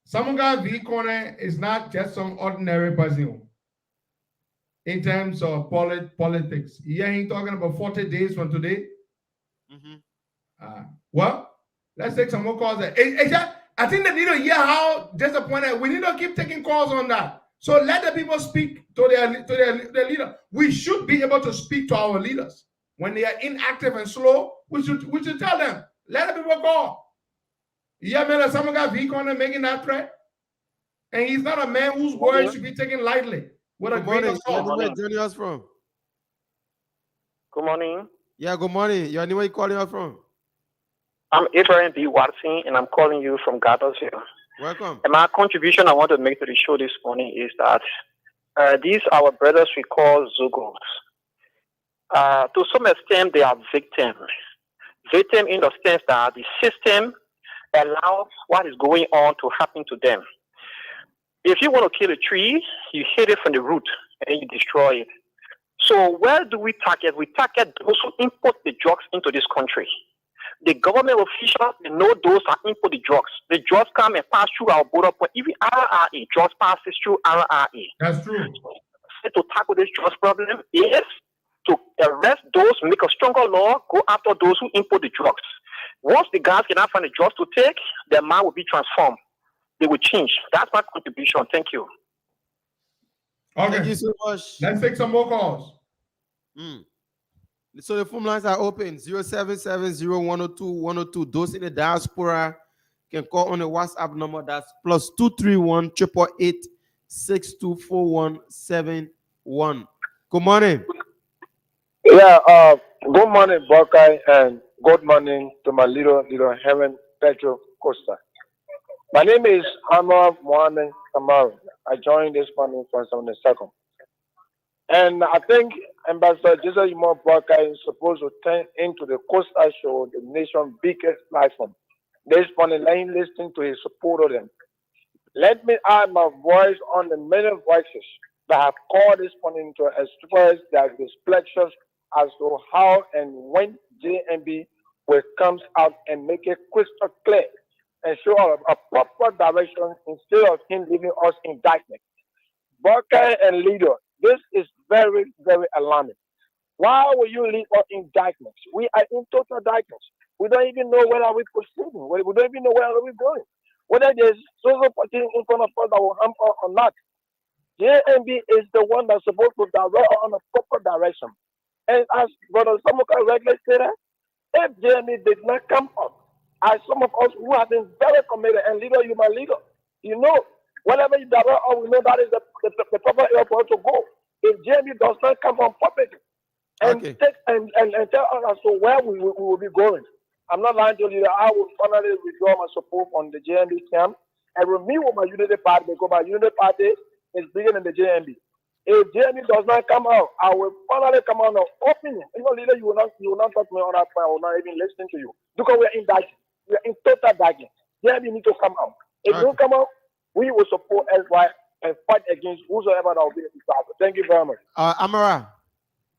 Samuel V. Corner is not just some ordinary person in terms of politics. Yeah, he's talking about 40 days from today. Well, let's take some more calls. I think they need to hear how disappointed. We need to keep taking calls on that. So let the people speak to their leader. We should be able to speak to our leaders. When they are inactive and slow, we should tell them. Let the people call. Yeah, man, someone got V Corner making that threat. And he's not a man whose words should be taken lightly. What a great assault. Where are you joining us from? Good morning. Yeah, good morning. Where are you calling us from? I'm Adrian B. Watson, and I'm calling you from Gardensville. Welcome. And my contribution I want to make to the show this morning is that these our brothers we call Zogos. To some extent, they are victims. Victim in the sense that the system allows what is going on to happen to them. If you want to kill a tree, you hit it from the root and you destroy it. So where do we target? We target those who import the drugs into this country. The government officials, they know those that import the drugs. The drugs come and pass through our border point. Even RRA, drugs passes through RRA. That's true. To tackle this drugs problem is to arrest those, make a stronger law, go after those who import the drugs. Once the guys cannot find the drugs to take, their mind will be transformed. They will change. That's my contribution. Thank you. Okay. Thank you so much. Let's take some more calls. So the phone lines are open 0770-102-102. Those in the diaspora can call on the WhatsApp number that's +231 888 624171. Good morning. Yeah, good morning, Buckeye, and good morning to my little Helen Petro Costa. My name is Amar Mohammed Kamaru. I joined this morning from 72nd. And I think Ambassador Jesus Ymo Buckeye is supposed to turn into the Costa Show, the nation's biggest platform. This morning, let him listen to his support of them. Let me add my voice on the many voices that have called this morning to express their reflections as to how and when JMB will come out and make it crystal clear and show a proper direction instead of him leaving us in darkness. Buckeye and leader, this is very, very alarming. Why will you leave us in darkness? We are in total darkness. We don't even know where are we proceeding. We don't even know where are we going. Whether there's social party in front of us that will harm us or not. JMB is the one that's supposed to direct us on a proper direction. And as Brother Samuka regularly said, if JMB did not come up, as some of us who have been very committed, and leader, you my leader, you know, whatever you direct us, we know that is the proper area for us to go. If JMB does not come on public and take and tell us as to where we will be going, I'm not lying to you that I will finally withdraw my support on the JMB camp and remain with my unity party because my unity party is bigger than the JMB. If JMB does not come out, I will finally come out of opinion. You know, leader, you will not talk to me on that point. I will not even listen to you because we are in darkness. We are in total darkness. JMB need to come out. If you don't come out, we will support SY and fight against whosoever that will be in the South. Thank you very much. Amara.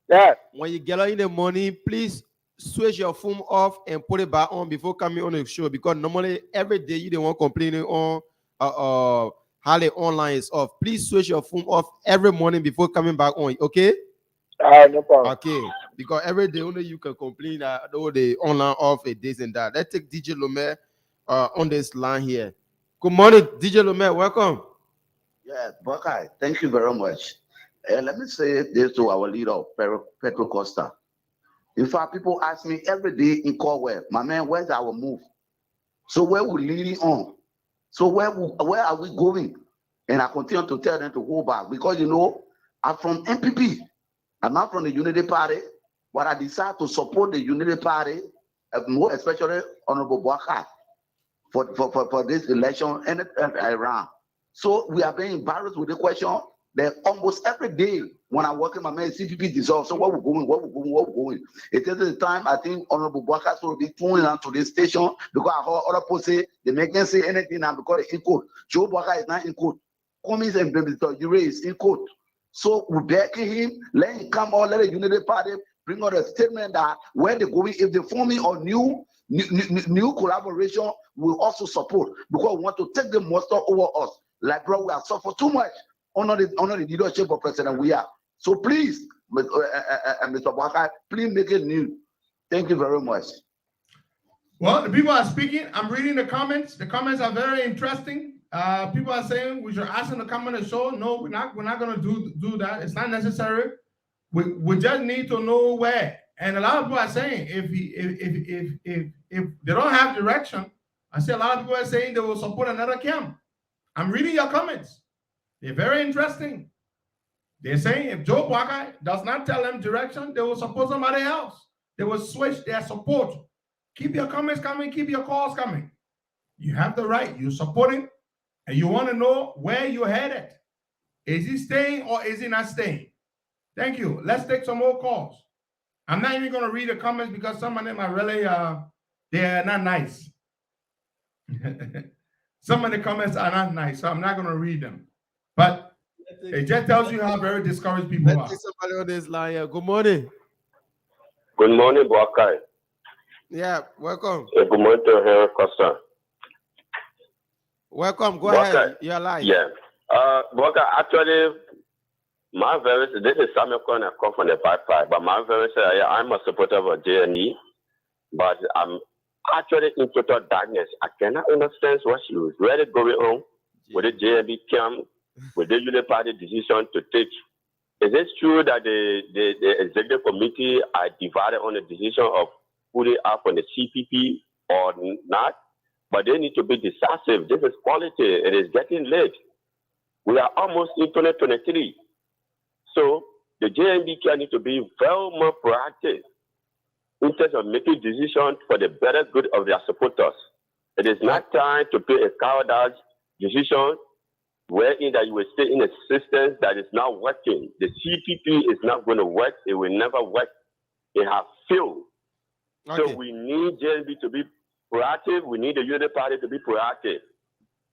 Yeah. When you get out in the morning, please switch your phone off and put it back on before coming on the show because normally every day you don't want complaining on how the online is off. Please switch your phone off every morning before coming back on. Okay? No problem. Okay. Because every day only you can complain that the online off a this and that. Let's take DJ Lomé on this line here. Good morning, DJ Lomé. Welcome. Yeah, Buckeye, thank you very much. Let me say this to our leader, Petro Costa. In fact, people ask me every day in Corwell, my man, where's our move? So where we leading on? So where are we going? And I continue to tell them to go back because, you know, I'm from MPP. I'm not from the Unity Party, but I decided to support the Unity Party, more especially Honorable Buckeye, for this election and Iran. So we are being embarrassed with the question that almost every day when I work in my man, CPP dissolved. So where we going? It is the time I think Honorable Buckeye will be tuning on to this station because I heard other people say they make them say anything now because they're in court. Joe Buckeye is not in court. Cummings and Ure is in court. So we're backing him, let him come on, let the Unity Party bring out a statement that where they're going, if they're forming a new collaboration, we'll also support because we want to take the muster over us. Like, bro, we have suffered too much under the leadership of President we are. So please, Mr. Buckeye, please make it new. Thank you very much. Well, the people are speaking. I'm reading the comments. The comments are very interesting. People are saying we should ask them to come on the show. No, we're not going to do that. It's not necessary. We just need to know where. And a lot of people are saying if they don't have direction, I see a lot of people are saying they will support another camp. I'm reading your comments. They're very interesting. They're saying if Joe Buckeye does not tell them direction, they will support somebody else. They will switch their support. Keep your comments coming. Keep your calls coming. You have the right. You're supporting, and you want to know where you're headed. Is he staying or is he not staying? Thank you. Let's take some more calls. I'm not even going to read the comments because some of them are really, they're not nice. Some of the comments are not nice, so I'm not going to read them. But it just tells you how very discouraged people are. Somebody on this line here. Good morning. Good morning, Buckeye. Yeah, welcome. Good morning to Henry Costa. Welcome. Go Buckeye. ahead. You're live. Yeah. Buckeye, actually, my very, this is Samuel Cohen, I come from the pipeline, but my very, I'm a supporter of JNE, but I'm actually in total darkness. I cannot understand what she was really going on with the JNB camp with the unit party decision to take. Is it true that the executive committee are divided on the decision of who they are from the CPP or not? But they need to be decisive. This is politics. It is getting late. We are almost in 2023. So the JNBK need to be very more proactive in terms of making decisions for the better good of their supporters. It is not time to play a cowardice decision wherein that you will stay in a system that is not working. The CPP is not going to work. It will never work. It has failed. Okay. So we need JNB to be proactive. We need the unit party to be proactive.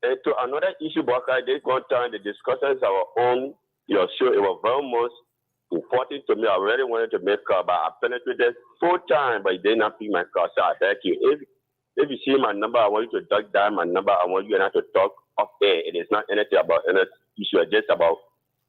And to another issue, Baka, they got time, the discussions are on your show. It was very much important to me. I really wanted to make call, but I penetrated 4 times, but it did not pick my call. So I thank you. If you see my number, I want you to duck down my number. I want you and I to talk up there. It is not anything about any issue. It's just about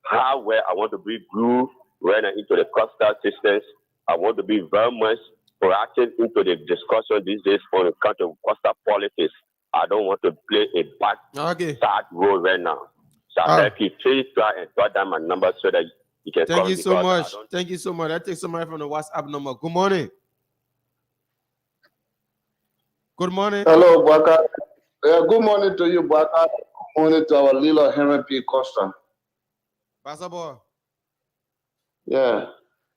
how well I want to be grooved right now into the Costa systems. I want to be very much proactive into the discussion these days on the country of Costa politics. I don't want to play a back side role right now. So thank you. Please try and jot down my number so that you can call me. Thank you so much. Thank you so much. I take somebody from the WhatsApp number. Good morning. Good morning. Hello, Baka. Good morning to you, Baka. Good morning to our little Henry P. Costa. Pastor Boy. Yeah.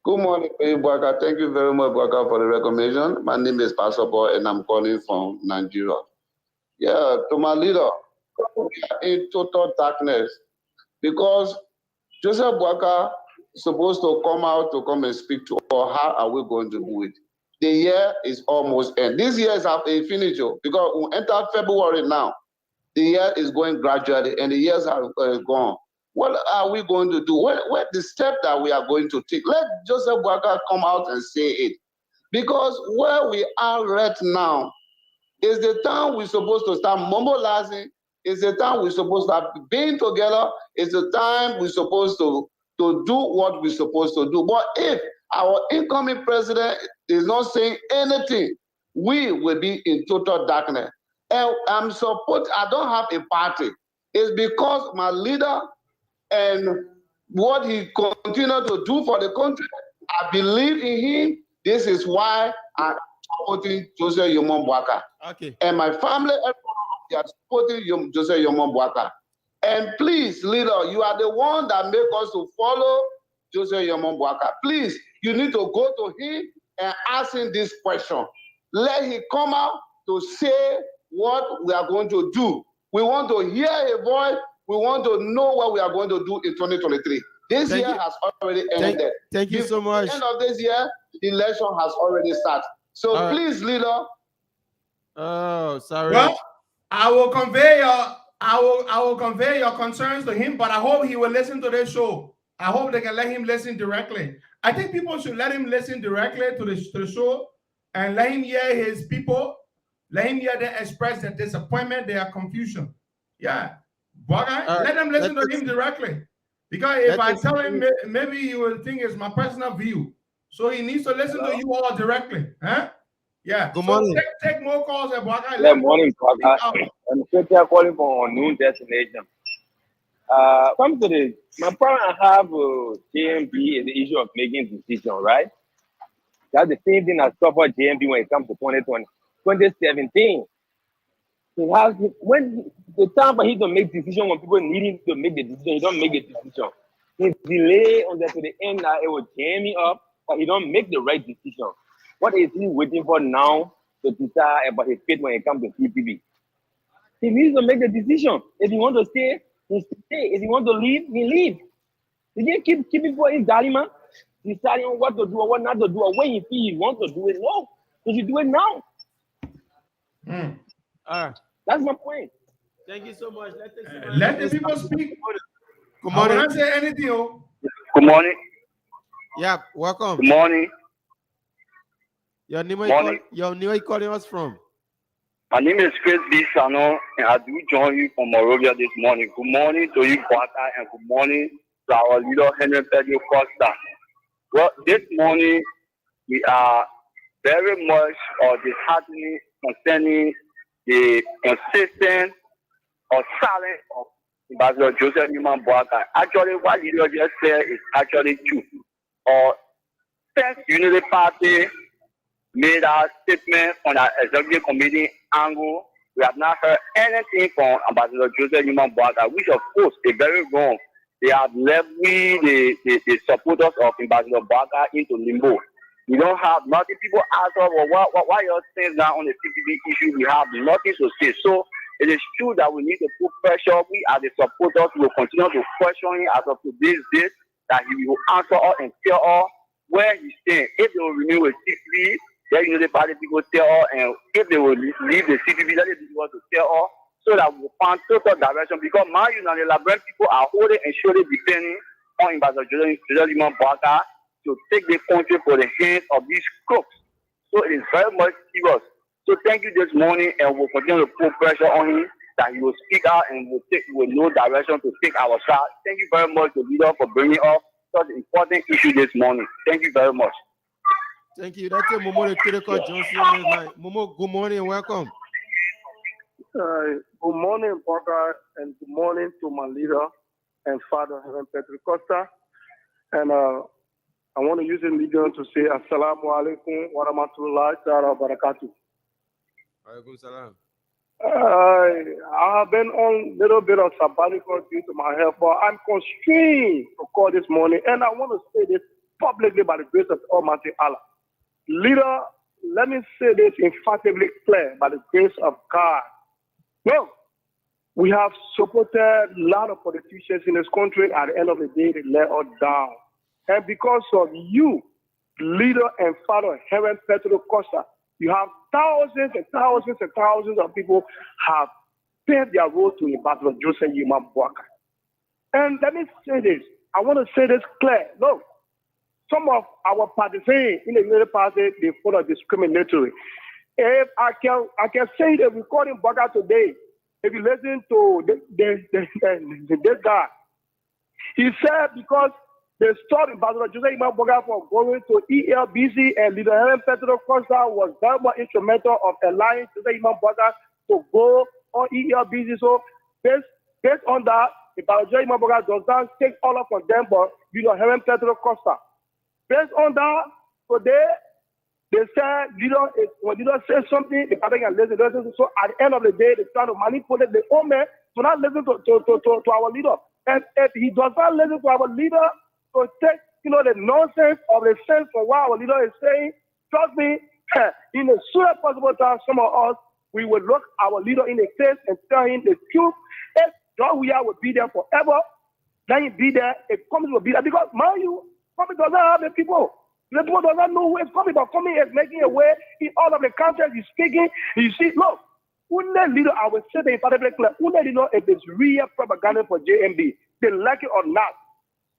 Good morning to you, Baka. Thank you very much, Baka, for the recommendation. My name is Pastor Boy, and I'm calling from Nigeria. Yeah, to my leader, we are in total darkness because Joseph Boaka is supposed to come out to come and speak to us. How are we going to do it? The year is almost end. This year is a finish because we enter February now. The year is going gradually and the years are gone. What are we going to do? What the step that we are going to take? Let Joseph Boaka come out and say it. Because where we are right now is the time we're supposed to start mobilizing. It's the time we're supposed to start being together. It's the time we're supposed to do what we're supposed to do. But if our incoming president is not saying anything, we will be in total darkness. And I don't have a party. It's because my leader and what he continued to do for the country, I believe in him. This is why I'm supporting Joseph Yomon Boaka. Okay. And my family, everyone, they are supporting Joseph Yomon Boaka. And please, leader, you are the one that make us to follow Joseph Yomon Boaka. Please, you need to go to him and ask him this question. Let him come out to say what we are going to do. We want to hear a voice. We want to know what we are going to do in 2023. This year has already ended. Thank you so much. At the end of this year, the election has already started. So please, leader. Oh, sorry. Well, I will convey your concerns to him, but I hope he will listen to this show. I hope they can let him listen directly. I think people should let him listen directly to the show and let him hear his people. Let him hear them express their disappointment, their confusion. Yeah. But let them listen to him directly. Because if I tell him, maybe he will think it's my personal view. So he needs to listen to you all directly. Huh? Yeah. Good morning. Take more calls at Baka. Good morning, Baka. I'm calling for a new destination. Come to this. My problem I have JMB is the issue of making decisions, right? That's the same thing that suffered JMB when it comes to 2017. When the time for him to make decision, when people need him to make the decision, he don't make the decision. He delay until the end that it will jam me up, but he don't make the right decision. What is he waiting for now to decide about his fate when it comes to CPB? He needs to make the decision. If he want to stay, he stay. If he want to leave, he leave. He can't keep people in dilemma, deciding what to do or what not to do, or when he feel he wants to do it. No, he should do it now. That's my point. Thank you so much. Let the people speak. Good morning. I will not say anything. Good morning. Yeah, welcome. Good morning. Your name are you calling us from? My name is Chris B. Sano, and I do join you from Morovia this morning. Good morning to you, Boaka, and good morning to our leader, Henry Pedro Costa. Well, this morning, we are very much disheartened concerning the consistent or silence of Ambassador Joseph Newman Boaka. Actually, what leader just said is actually true. Our first Unity Party made our statement on our executive committee angle. We have not heard anything from Ambassador Joseph Newman Boaka, which of course is very wrong. They have left the supporters of Ambassador Boaka into limbo. We don't have nothing. People ask us, well, why your things now on the CTV issue? We have nothing to say. So it is true that we need to put pressure. We as the supporters will continue to question him as of today's date, that he will answer us and tell us where he's staying. If they will renew with CTV, then the party people tell us, and if they will leave the CTV, then they will to tell us, so that we will find total direction. Because my and the Labrador people are holding and surely depending on Ambassador Joseph Newman Boaka to take the country for the hands of these crooks. So it is very much serious. So thank you this morning, and we'll continue to put pressure on him that he will speak out and will know direction to take our side. Thank you very much, the leader, for bringing up such an important issue this morning. Thank you very much. Thank you. That's it, Momo the critical Johnson on the line. Momo, good morning and welcome. Good morning, Boaka, and good morning to my leader and father, Reverend Petro Costa. And I want to use the medium to say Assalamu alaikum wa rahmatullahi wa barakatuh. Alaikum salam. I have been on a little bit of sabbatical due to my health, but I'm constrained to call this morning, and I want to say this publicly by the grace of Almighty Allah. Leader, let me say this emphatically clear by the grace of God. No, we have supported a lot of politicians in this country. At the end of the day, they let us down. And because of you, leader and father, Reverend Petro Costa, you have thousands and thousands and thousands of people have paid their road to Ambassador Joseph Newman Boaka. And let me say this. I want to say this clear. Look, some of our participants in the Unity Party, they follow discriminatory. If I can say the recording Boaka today, if you listen to this guy, he said because they stopped Ambassador Joseph Newman Boaka from going to ELBC, and leader Reverend Petro Costa was very much instrumental of allowing Joseph Newman Boaka to go on ELBC. So based on that, Ambassador Joseph Newman Boaka does not take all up on them, but leader Reverend Petro Costa. Based on that, today, they said when leader says something, the party can listen. So at the end of the day, they try to manipulate the own man to not listen to our leader. And if he does not listen to our leader, to take the nonsense of the sense of what our leader is saying, trust me, in the soonest possible time, some of us, we will look our leader in the face and tell him the truth. If John Weah will be there forever, then he be there. If Cummings will be there, because mind you, Cummings does not have the people. The people does not know who is coming, but Cummings is making a way in all of the countries he's speaking. You see, look, Unne leader, I will say the important clear, Unne leader is this real propaganda for JMB. They like it or not.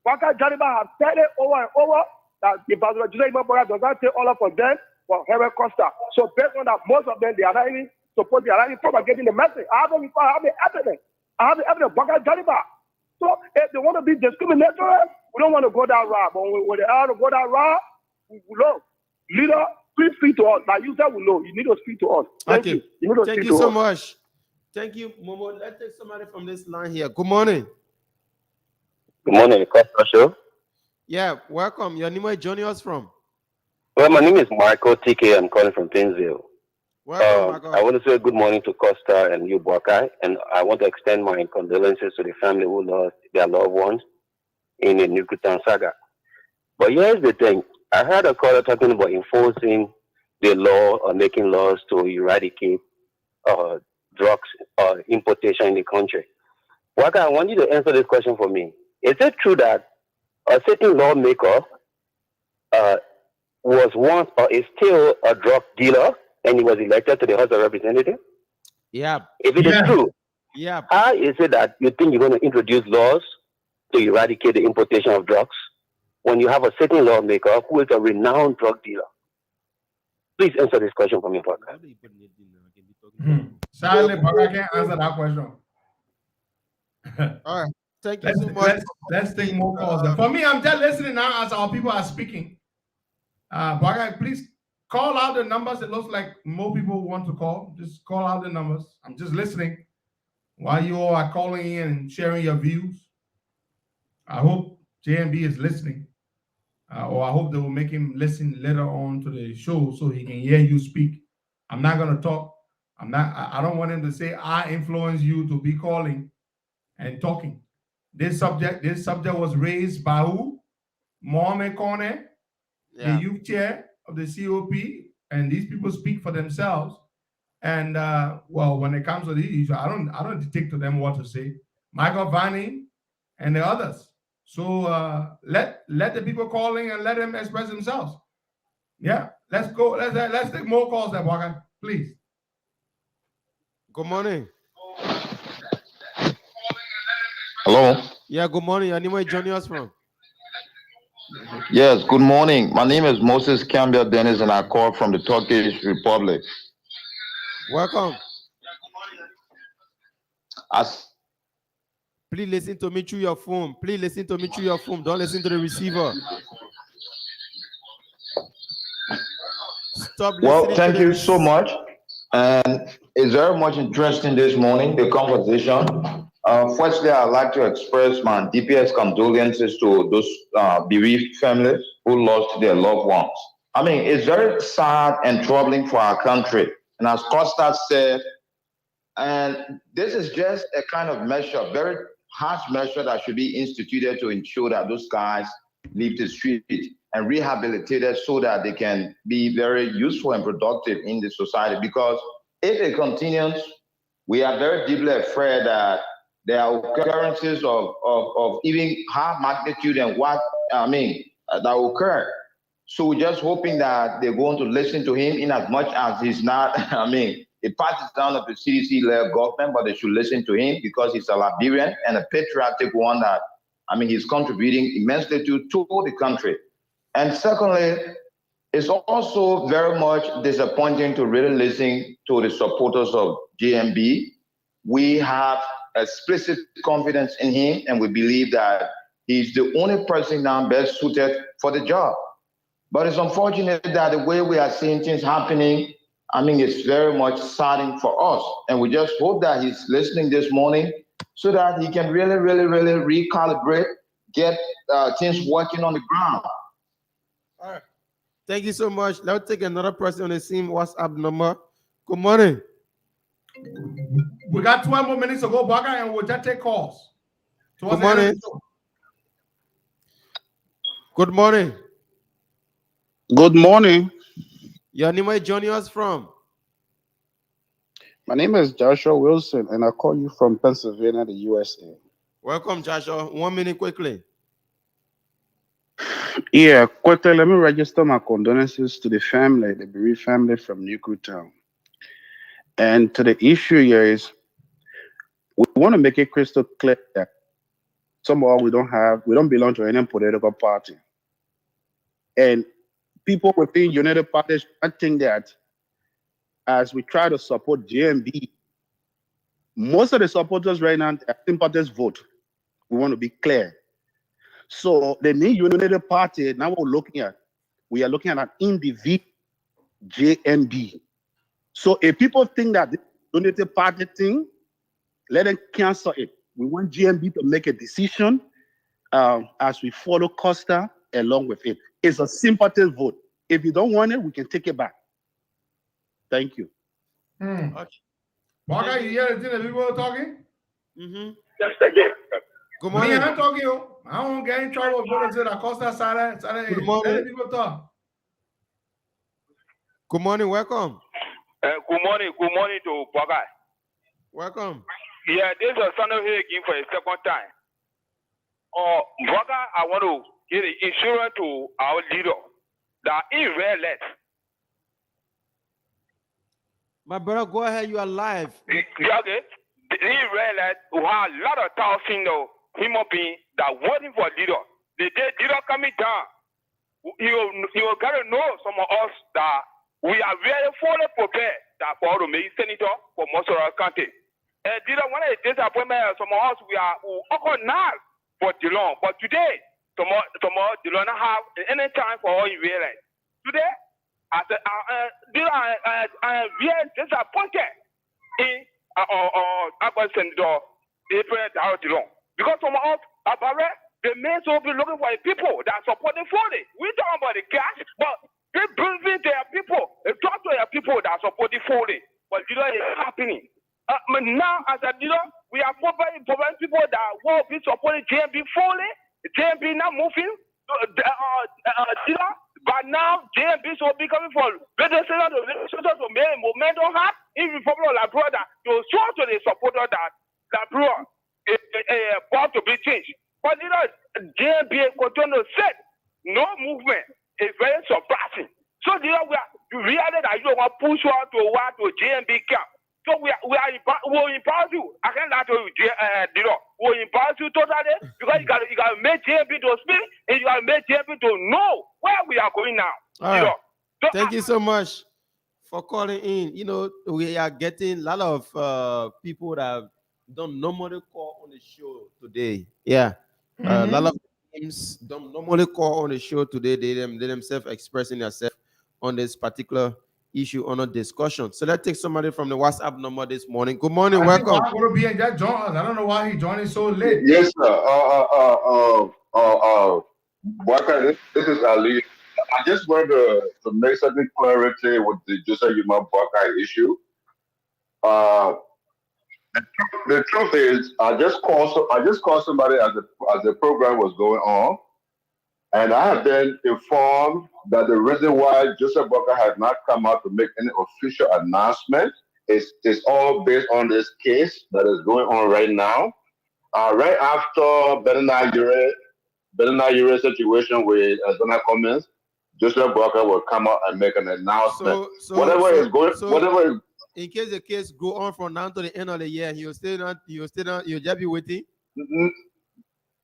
Boaka Jariba has said it over and over that the Ambassador Joseph Newman Boaka does not take all up for them for Reverend Costa. So based on that, most of them, they are not even supposed, they are not even propagating the message. I have the evidence. I have the evidence. Boaka Jariba. So if they want to be discriminatory, we don't want to go that route. But when they are to go that route, we know. Leader, please speak to us. Like you said, we know. You need to speak to us. Thank you. Thank you so much. Thank you, Momo. Let's take somebody from this line here. Good morning. Good morning, Costa Show. Yeah, welcome. Your name, where joining us from? Well, my name is Michael TK. I'm calling from Painesville. Welcome, Michael. I want to say good morning to Costa and you, Boaka, and I want to extend my condolences to the family who lost their loved ones in the Nukutan saga. But here's the thing. I heard a caller talking about enforcing the law or making laws to eradicate drugs importation in the country. Boaka, I want you to answer this question for me. Is it true that a certain lawmaker was once or is still a drug dealer and he was elected to the House of Representatives? Yeah. If it is true, how is it that you think you're going to introduce laws to eradicate the importation of drugs when you have a certain lawmaker who is a renowned drug dealer? Please answer this question for me, Boaka. Sadly, Boaka can't answer that question. All right. Thank you so much. Let's take more calls. For me, I'm just listening now as our people are speaking. Boaka, please call out the numbers. It looks like more people want to call. Just call out the numbers. I'm just listening. while you all are calling in and sharing your views. I hope JMB is listening, or I hope they will make him listen later on to the show so he can hear you speak. I'm not going to talk. I don't want him to say I influence you to be calling and talking. This subject was raised by who? Mohamed Kone, the youth chair of the COP, and these people speak for themselves. And well, when it comes to these issues, I don't dictate to them what to say. Michael Vanning and the others. So let the people calling and let them express themselves. Yeah, let's go. Let's take more calls, there, Waka, please. Good morning. Hello. Yeah, good morning. Anywhere joining us from? Yes, good morning. My name is Moses Campbell Dennis, and I call from the Turkish Republic. Welcome. As Please listen to me through your phone. Please listen to me through your phone. Don't listen to the receiver. Stop listening. Well, thank you so much. And it's very much interesting this morning, the conversation. Firstly, I'd like to express my deepest condolences to those bereaved families who lost their loved ones. I mean, it's very sad and troubling for our country. And as Costa said, and this is just a kind of measure, very harsh measure that should be instituted to ensure that those guys leave the street and rehabilitated so that they can be very useful and productive in the society. Because if it continues, we are very deeply afraid that there are occurrences of even high magnitude and what, that occur. So we're just hoping that they're going to listen to him in as much as he's not, a partisan of the CDC-led government, but they should listen to him because he's a Liberian and a patriotic one that, he's contributing immensely to the country. And secondly, it's also very much disappointing to really listen to the supporters of JMB. We have explicit confidence in him, and we believe that he's the only person now best suited for the job. But it's unfortunate that the way we are seeing things happening, it's very much saddening for us. And we just hope that he's listening this morning so that he can really, really, really recalibrate, get things working on the ground. All right. Thank you so much. Let's take another person on the same WhatsApp number. Good morning. We got 12 more minutes to go, Baka, and we'll just take calls. Good morning. Good morning. Good morning. Your name is joining us from? My name is Joshua Wilson, and I call you from Pennsylvania, the USA. Welcome, Joshua. 1 minute quickly. Yeah, quickly, let me register my condolences to the family, the bereaved family from Nuku Town. And to the issue here is, we want to make it crystal clear that somehow we don't belong to any political party. And people within United Parties, I think that as we try to support JMB, most of the supporters right now are sympathies vote. We want to be clear. So the new United Party, now we are looking at an individual JMB. So if people think that the United Party thing, let them cancel it. We want JMB to make a decision as we follow Costa along with it. It's a sympathy vote. If you don't want it, we can take it back. Thank you. Okay. Baka, you hear the thing that people are talking? Just again. Good morning. Me, I'm talking. I don't get in trouble with people that Costa side. Good morning. Let people talk. Good morning. Welcome. Good morning. Good morning to Baka. Welcome. Yeah, this is Sunday here again for a second time. Baka, I want to give insurance to our leader that he realized. My brother, go ahead. You are live. Yeah, okay. He realized we have a lot of thousands of human beings that waiting for leader. The day leader coming down, you got to know some of us that we are very fully prepared that for to make senator for most of our country. And leader, one of the disappointments, some of us we organized for Dillon, but today some of Dillon not have any time for all you realize. Today, I am very disappointed in Because from us, the men will be looking for people that support the fully. We talk about the cash, but they bring their people. They talk to their people that support the fully. But you know, it's happening. Now, as a leader, we are providing people that will be supporting JMB fully. JMB now moving. But now JMB will be coming for better to make momentum have. Even for La brother, to show to the supporter that La brother is about to be changed. But you know, JMB continue to set no movement is very surprising. So you know, we realize that you want to push out to what to JMB camp. So we'll empower you. I can't lie to you, we'll empower you totally because you got to make JMB to speak and you got to make JMB to know where we are going now. All right. So thank you so much for calling in. You know, we are getting a lot of people that don't normally call on the show today. Yeah. A lot of teams don't normally call on the show today. They themselves expressing themselves on this particular issue on a discussion. So let's take somebody from the WhatsApp number this morning. Good morning, welcome. I don't know why he joined so late. Yes, sir. This is Ali. I just wanted to make certain clarity with the Joseph Yuma Buckeye issue. The truth is, I just called somebody as the program was going on, and I have been informed that the reason why Joseph Buckeye has not come out to make any official announcement is all based on this case that is going on right now. Right after Benin situation with Azana Cummins, Joseph Buckeye will come out and make an announcement. In case the case go on from now to the end of the year, you'll just be waiting.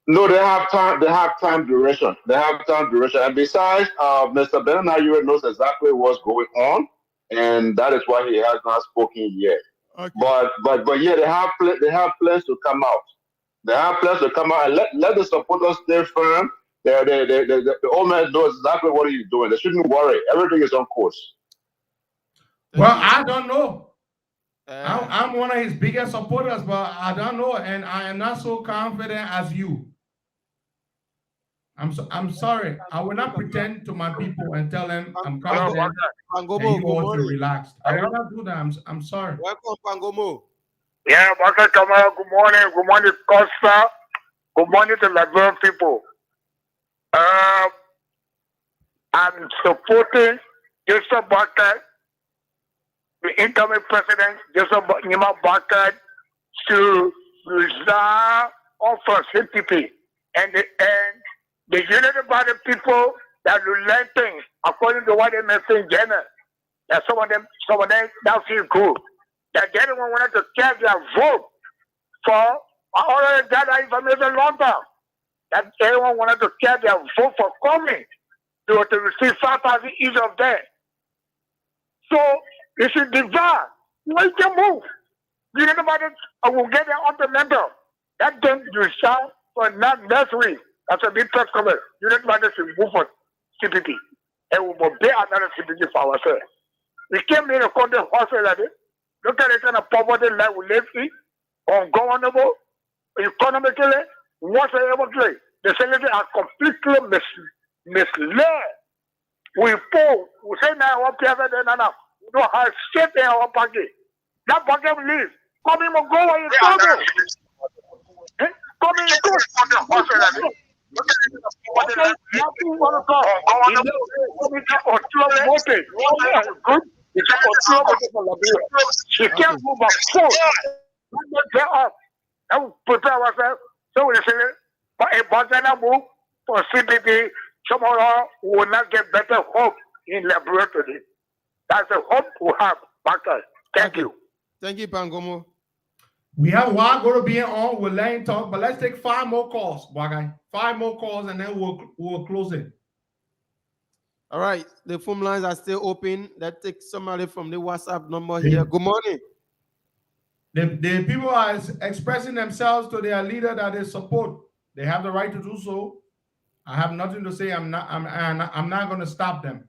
No, they have time. They have time duration. And besides, Mr. Benin knows exactly what's going on, and that is why he has not spoken yet. Okay. But yeah, they have plans to come out. They have plans to come out and let the supporters stay firm. The old man knows exactly what he's doing. They shouldn't worry. Everything is on course. Well, I don't know. I'm one of his biggest supporters, but I don't know, and I am not so confident as you. I'm sorry. I will not pretend to my people and tell them I'm confident and you also relaxed. I will not do that. I'm sorry. Welcome, Pangomo. Yeah, good morning, Costa. Good morning to Liberian people. I'm supporting Joseph Buckeye, the incoming president, Joseph Nima Buckeye, to resign for CPP and the United by the people that learn things according to what they may think general. That some of them that feel good. That they don't want to carry their vote for already got that information long time. That everyone wanted to carry their vote for coming to receive 5,000 each of them. So it should divide. Why can move? You know about it? I will get it on the member. That then you shall for not next week. That's a big press comment. You know about it should move for CPP. And we will bear another CPP for ourselves. We came here to come to hospital like this. Look at the kind of poverty that we live in, ungovernable, economically, whatsoever. The senators are completely misled. We poor. We say now one person, no. We don't have shit in our pocket. That pocket we leave. Come in and go where you go. Come in and go. She can't move her foot. And we prepare ourselves. So we say, but a Bangana move for CPP, tomorrow we will not get better hope in laboratory. That's the hope we have. Thank you. Thank you, Pangomo. We have one going to be on. We'll let him talk, but let's take 5 more calls, Bagay. 5 more calls, and then we'll close it. All right, the phone lines are still open. Let's take somebody from the WhatsApp number here. Good morning. The people are expressing themselves to their leader that they support. They have the right to do so. I have nothing to say. I'm not going to stop them.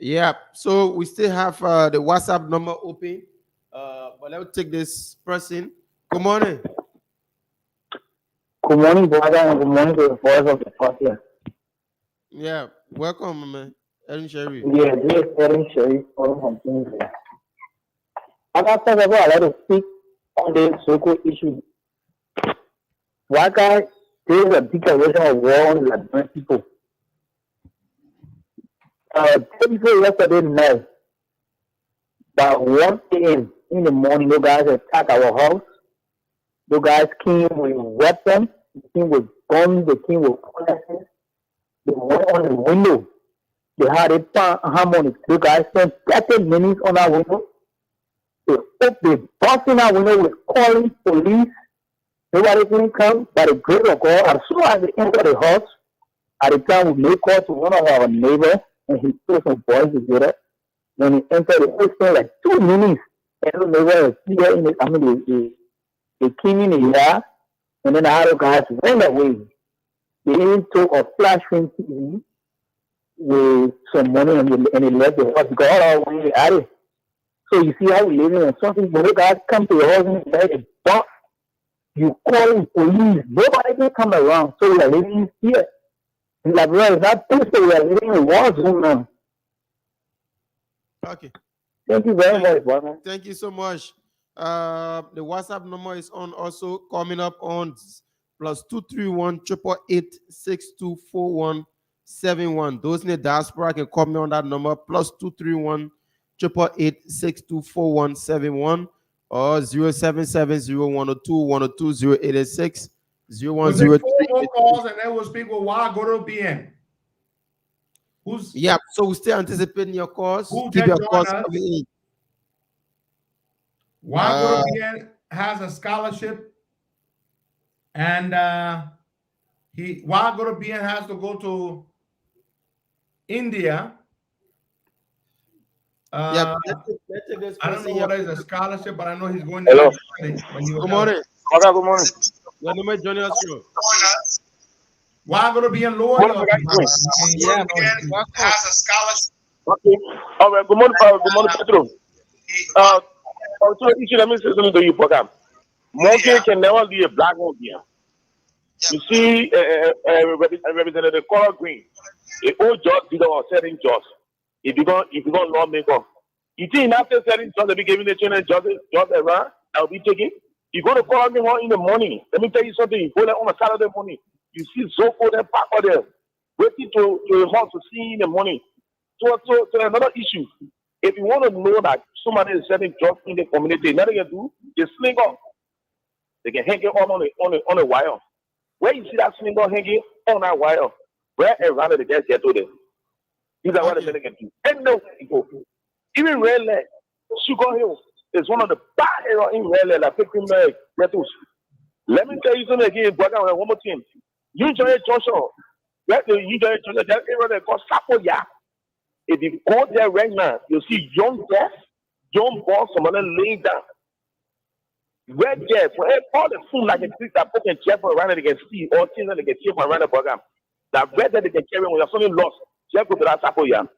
Yeah. So we still have the WhatsApp number open. But let's take this person. Good morning. Good morning, brother, and good morning to the voice of the podcast. Yeah, welcome, man. Erin Sherry. Yeah, this is Erin Sherry from Kingston. As I said, I'd like to speak on the Zogo issue. Why guy, there is a declaration of war on the Liberian people. People yesterday night, by 1 a.m. in the morning, those guys attack our house. Those guys came with weapons, they came with guns, they came with cutlasses. They went on the window. They had a harmonic. Those guys spent 30 minutes on our window. They busted in our window with calling police. Nobody didn't come. By the grace of God, as soon as they entered the house, at the time we made call to one of our neighbors, and he put some boys together. When he entered, it spent like 2 minutes. And the neighbor was here in the, they came in the yard, and then the other guys went away. They even took a flash screen TV with some money and they left the house because all our money at it. So you see how we living when something when the guys come to your house and like a box, you call the police, nobody can come around. So we are living here. In Liberia, it's not peaceful, we are living in a war zone now. Okay. Thank you very much, brother. Thank you so much. The WhatsApp number is on also coming up on +231 888 624171. Those in the diaspora can call me on that number +231 888 624171 or 0770-102-102-0886 We'll take 4 more calls and then we'll speak with Zogo BN. Yeah, so we're still anticipating your calls. Keep your calls coming in. Zogo BN has a scholarship, and Zogo BN has to go to India. Yeah, I don't know what is a scholarship, but I know he's going Hello. there. Good morning. Okay, good morning. Your name is Johnny Oscar. Zogo BN lower. Yeah, has a scholarship. Okay. All right. Good morning, Pedro. Also, let me say something to you, program. Monkey can never be a black one here. You see, Representative Color Green, a old judge did a certain judge. If you go lawmaker, you think after certain judge, they'll be giving the children judge around, I'll be taking. You go to call me in the morning. Let me tell you something. You go there on a Saturday morning, you see Zogo there back there, waiting to a house to see in the morning. So another issue. If you want to know that somebody is selling drugs in the community, nothing they can do, they sling up. They can hang it on a wire. Where you see that sling up hanging on that wire, where around the guys get to them. These are what the men can do. And no people. Even Red Leg, Sugar Hill is one of the bad areas in Red Leg that people make retals. Let me tell you something again, brother, one more thing. You join Joshua, that area they call Sapoya. If you go there right now, you'll see young boys, some of them laying down. Right there, for all the food like a things that people can check around and they can see, or things that they can check around the program. That right there they can carry when you're something lost. Check with that Sapoya.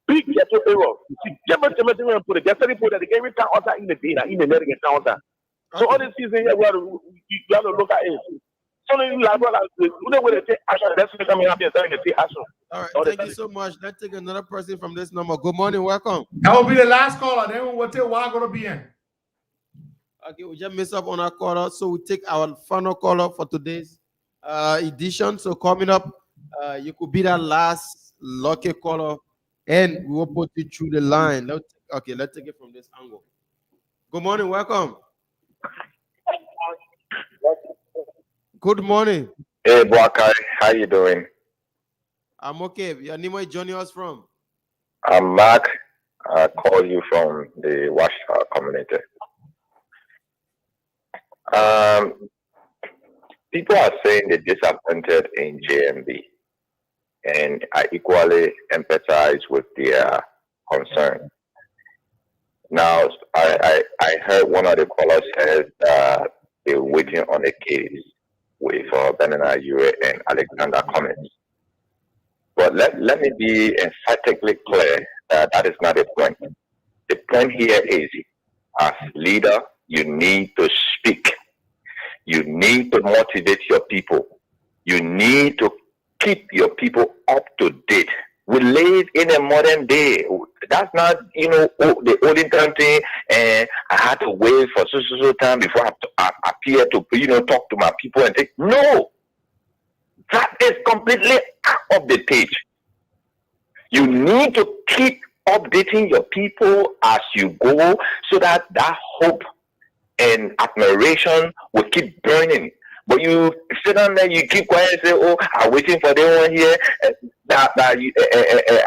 Big ghetto area. You see, different put the ghetto people that they can return outside in the day, in the net against outside. So all this season here, we have to look at it. So you know where they take action. That's what coming up here saying they take action. All right, thank you so much. Let's take another person from this number. Good morning, welcome. That will be the last caller. Then we'll take Zogo BN. Okay, we just missed up on our caller, so we take our final caller for today's edition. So coming up, you could be that last lucky caller, and we will put you through the line. Let's take it from this angle. Good morning, welcome. Good morning. Hey, Boakai, how you doing? I'm okay. Your name is Johnny us from? I'm Mark. I call you from the Wash community. People are saying they're disappointed in JMB, and I equally empathize with their concern. Now, I heard one of the callers said they're waiting on a case with Benina Yue and Alexander Cummings. But let me be emphatically clear that is not the point. The point here is As leader, you need to speak. You need to motivate your people. You need to keep your people up to date. We live in a modern day. That's not, the olden time thing. And I had to wait for so time before I appear to, talk to my people and say, no, that is completely out of the page. You need to keep updating your people as you go so that hope and admiration will keep burning. But you sit down there, you keep quiet and say, oh, I'm waiting for them one here.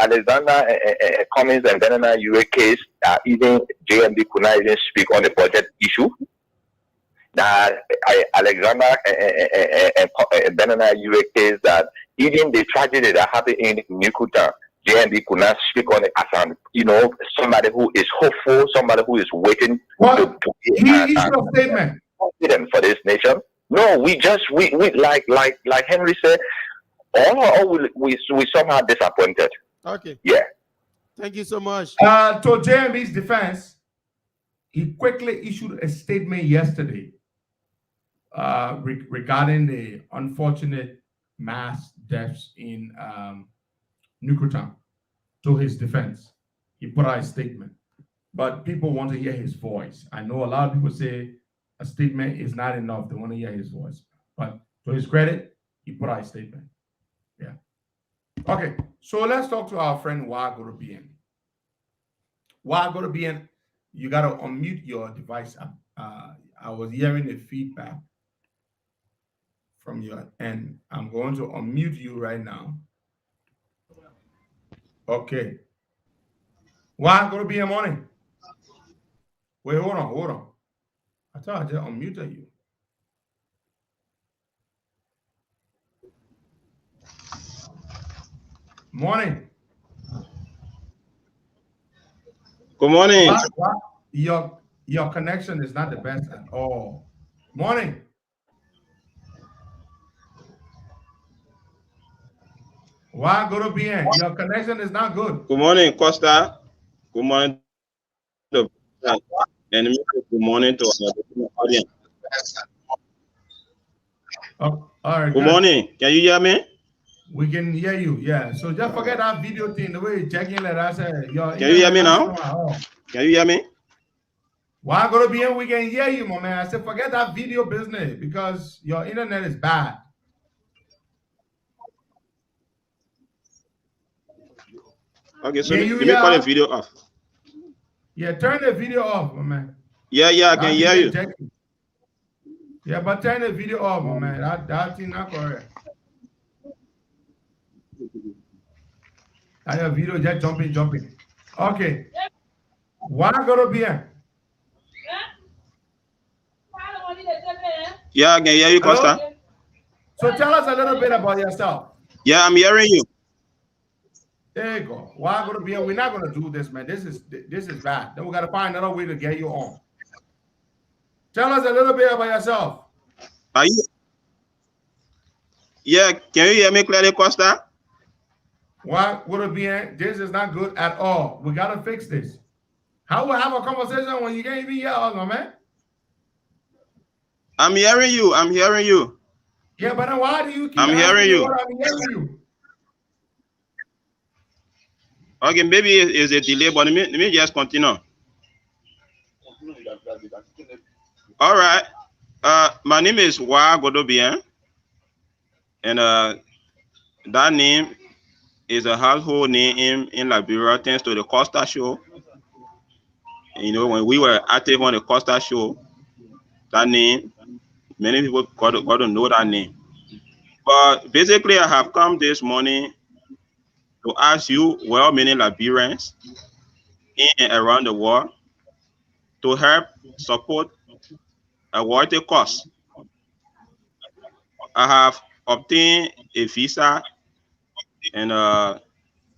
Alexander Cummings and Benana UA case, even JMB could not even speak on the budget issue. That Alexander and Benana UA case, that even the tragedy that happened in Nukuta, JMB could not speak on it as somebody who is hopeful, somebody who is waiting to a statement for this nation. No, we like Henry said, all we somehow disappointed. Okay. Yeah. Thank you so much. To JMB's defense, he quickly issued a statement yesterday regarding the unfortunate mass deaths in Nukutam. To his defense, he put out a statement, but people want to hear his voice. I know a lot of people say a statement is not enough. They want to hear his voice, but to his credit, he put out a statement. Yeah. Okay, so let's talk to our friend Wagorobian. Wagorobian, you got to unmute your device. I was hearing the feedback from your end. I'm going to unmute you right now. Okay. Wagorobian morning. Wait, hold on. I thought I just unmuted you. Morning. Good morning. Your connection is not the best at all. Morning. Wagorobian, your connection is not good. Good morning, Costa. Good morning. And good morning to our audience. Oh, all right. Good morning. Can you hear me? We can hear you. Yeah. So just forget that video thing. The way you check in, like I said, can you hear me now? Can you hear me? Wagorobian, we can hear you, my man. I said forget that video business because your internet is bad. Okay, so let me call the video off. Yeah, turn the video off, my man. Yeah, I can hear you. Yeah, but turn the video off, my man. That thing not correct. That video just jumping. Okay. Wagorobian. Yeah, I can hear you, Costa. So tell us a little bit about yourself. Yeah, I'm hearing you. There you go. Wagorobian, we're not gonna do this, man. This is bad. Then we gotta find another way to get you on. Tell us a little bit about yourself. Are you? Yeah, can you hear me clearly, Costa? Wagorobian, this is not good at all. We gotta fix this. How will we have a conversation when you can't even hear us, my man? I'm hearing you. Yeah, but then why do you keep I'm hearing you. I'm hearing you? Okay, maybe it's a delay, but let me just continue. All right. My name is Wagorobian, and that name is a household name in Liberia thanks to the Costa Show. When we were active on the Costa Show, that name, many people got to know that name. But basically, I have come this morning to ask you, well-meaning Liberians in and around the world, to help support a worthy cause. I have obtained a visa and a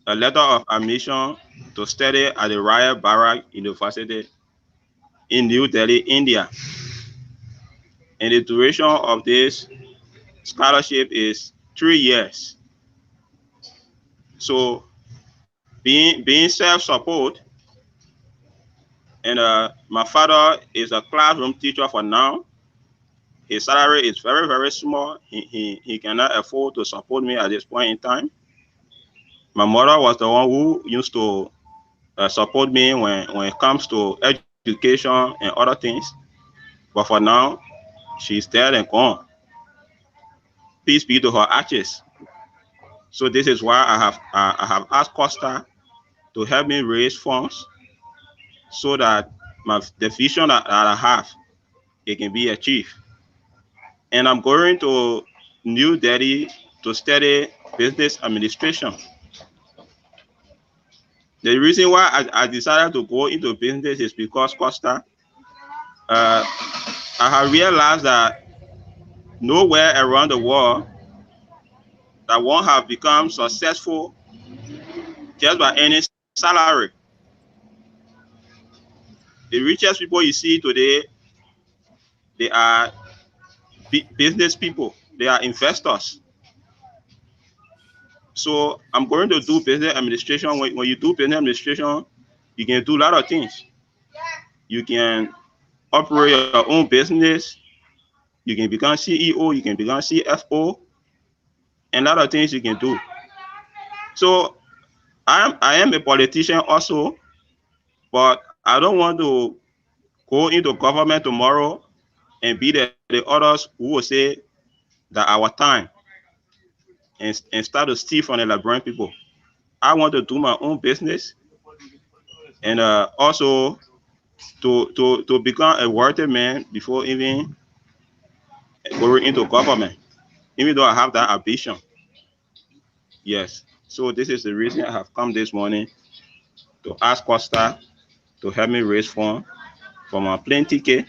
letter of admission to study at the Royal Barak University in New Delhi, India. And the duration of this scholarship is 3 years. So being self-support, And my father is a classroom teacher for now. His salary is very, very small. He cannot afford to support me at this point in time. My mother was the one who used to support me when it comes to education and other things. But for now, she's dead and gone. Peace be to her ashes. So this is why I have asked Costa to help me raise funds so that the vision that I have, it can be achieved. And I'm going to New Delhi to study business administration. The reason why I decided to go into business is because Costa, I have realized that nowhere around the world that one have become successful just by earning salary. The richest people you see today, they are business people. They are investors. So I'm going to do business administration. When you do business administration, you can do a lot of things. You can operate your own business. You can become CEO. You can become CFO, and a lot of things you can do. So I am a politician also, but I don't want to go into government tomorrow and be the others who will say that our time and start to steal from the Liberian people. I want to do my own business and also to become a worthy man before even going into government, even though I have that ambition. Yes. So this is the reason I have come this morning to ask Costa to help me raise funds for my plane ticket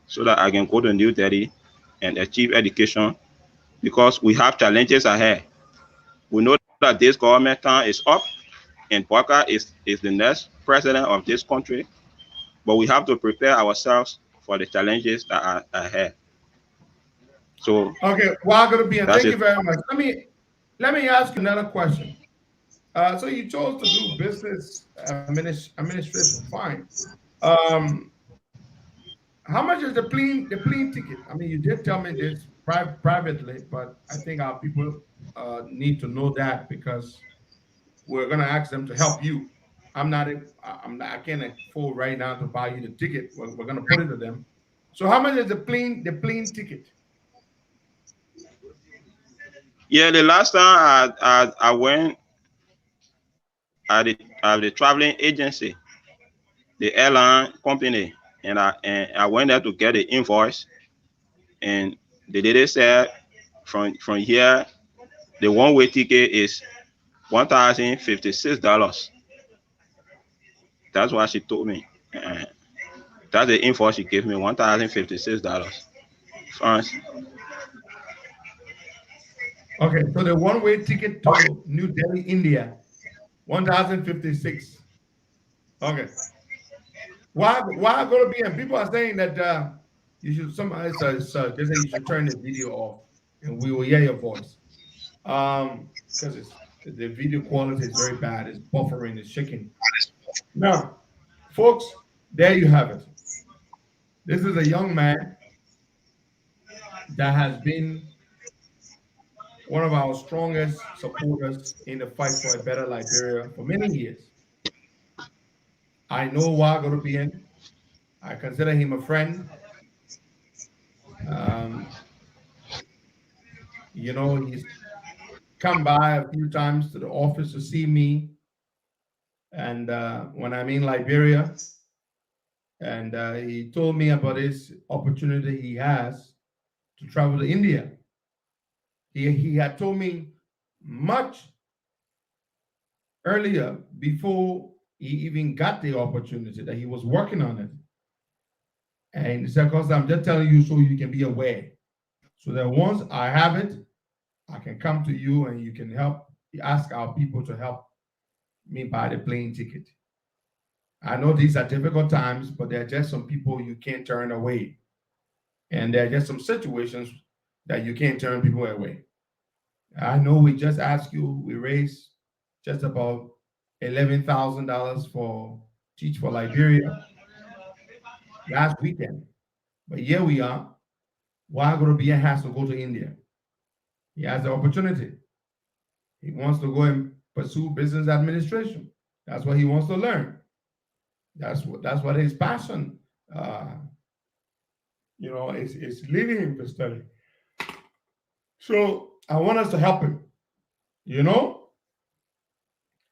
so that I can go to New Delhi and achieve education because we have challenges ahead. We know that this government term is up and Parker is the next president of this country, but we have to prepare ourselves for the challenges that are ahead. So okay, well, thank it. you very much. Let me ask you another question. So you chose to do business administration, fine. How much is the plane ticket? I mean, you did tell me this privately, but I think our people need to know that because we're gonna ask them to help you. I can't afford right now to buy you the ticket. We're gonna put it to them. So how much is the plane ticket? Yeah, the last time I went at the traveling agency, the airline company, and I went there to get the invoice, and the lady said from here the one-way ticket is $1,056. That's what she told me. That's the invoice she gave me, $1,056. France. Okay, so the one-way ticket to New Delhi, India, 1,056. Okay. Why go to be? And people are saying that you should somebody says they say you should turn the video off and we will hear your voice. Because it's the video quality is very bad. It's buffering, it's shaking. Now, folks, there you have it. This is a young man that has been one of our strongest supporters in the fight for a better Liberia for many years. I know Wagorobian. I consider him a friend. Um, he's come by a few times to the office to see me, and when I'm in Liberia, and he told me about his opportunity he has to travel to India. He had told me much earlier before he even got the opportunity that he was working on it. And he said, "Costa, I'm just telling you so you can be aware. So that once I have it, I can come to you and you can help ask our people to help me buy the plane ticket." I know these are difficult times, but there are just some people you can't turn away. And there are just some situations that you can't turn people away. I know we just asked you, we raised just about $11,000 for teach for Liberia last weekend. But here we are. Wagorobia has to go to India. He has the opportunity. He wants to go and pursue business administration. That's what he wants to learn. That's what his passion, is leading him to study. So I want us to help him.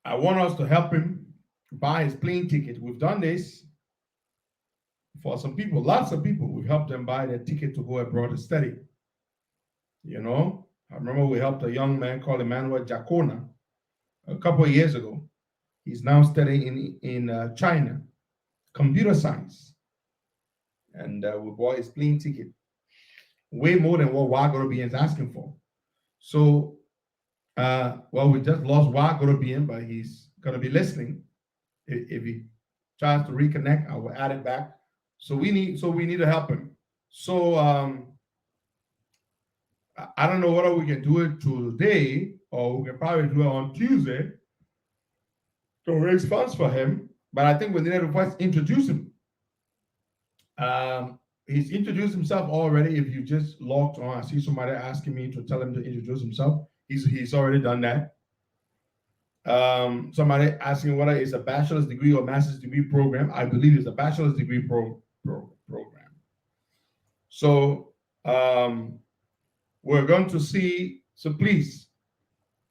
I want us to help him buy his plane ticket. We've done this for some people, lots of people. We've helped them buy their ticket to go abroad to study. I remember we helped a young man called Emmanuel Jacona a couple of years ago. He's now studying in China, computer science. And we bought his plane ticket, way more than what Wagorobian is asking for. So, we just lost Wagorobian, but he's going to be listening. If he tries to reconnect, I will add it back. So we need to help him. So I don't know whether we can do it today or we can probably do it on Tuesday to raise funds for him. But I think we need to first introduce him. He's introduced himself already. If you just logged on, I see somebody asking me to tell him to introduce himself. He's already done that. Somebody asking whether it's a bachelor's degree or master's degree program. I believe it's a bachelor's degree program. So we're going to see. So please,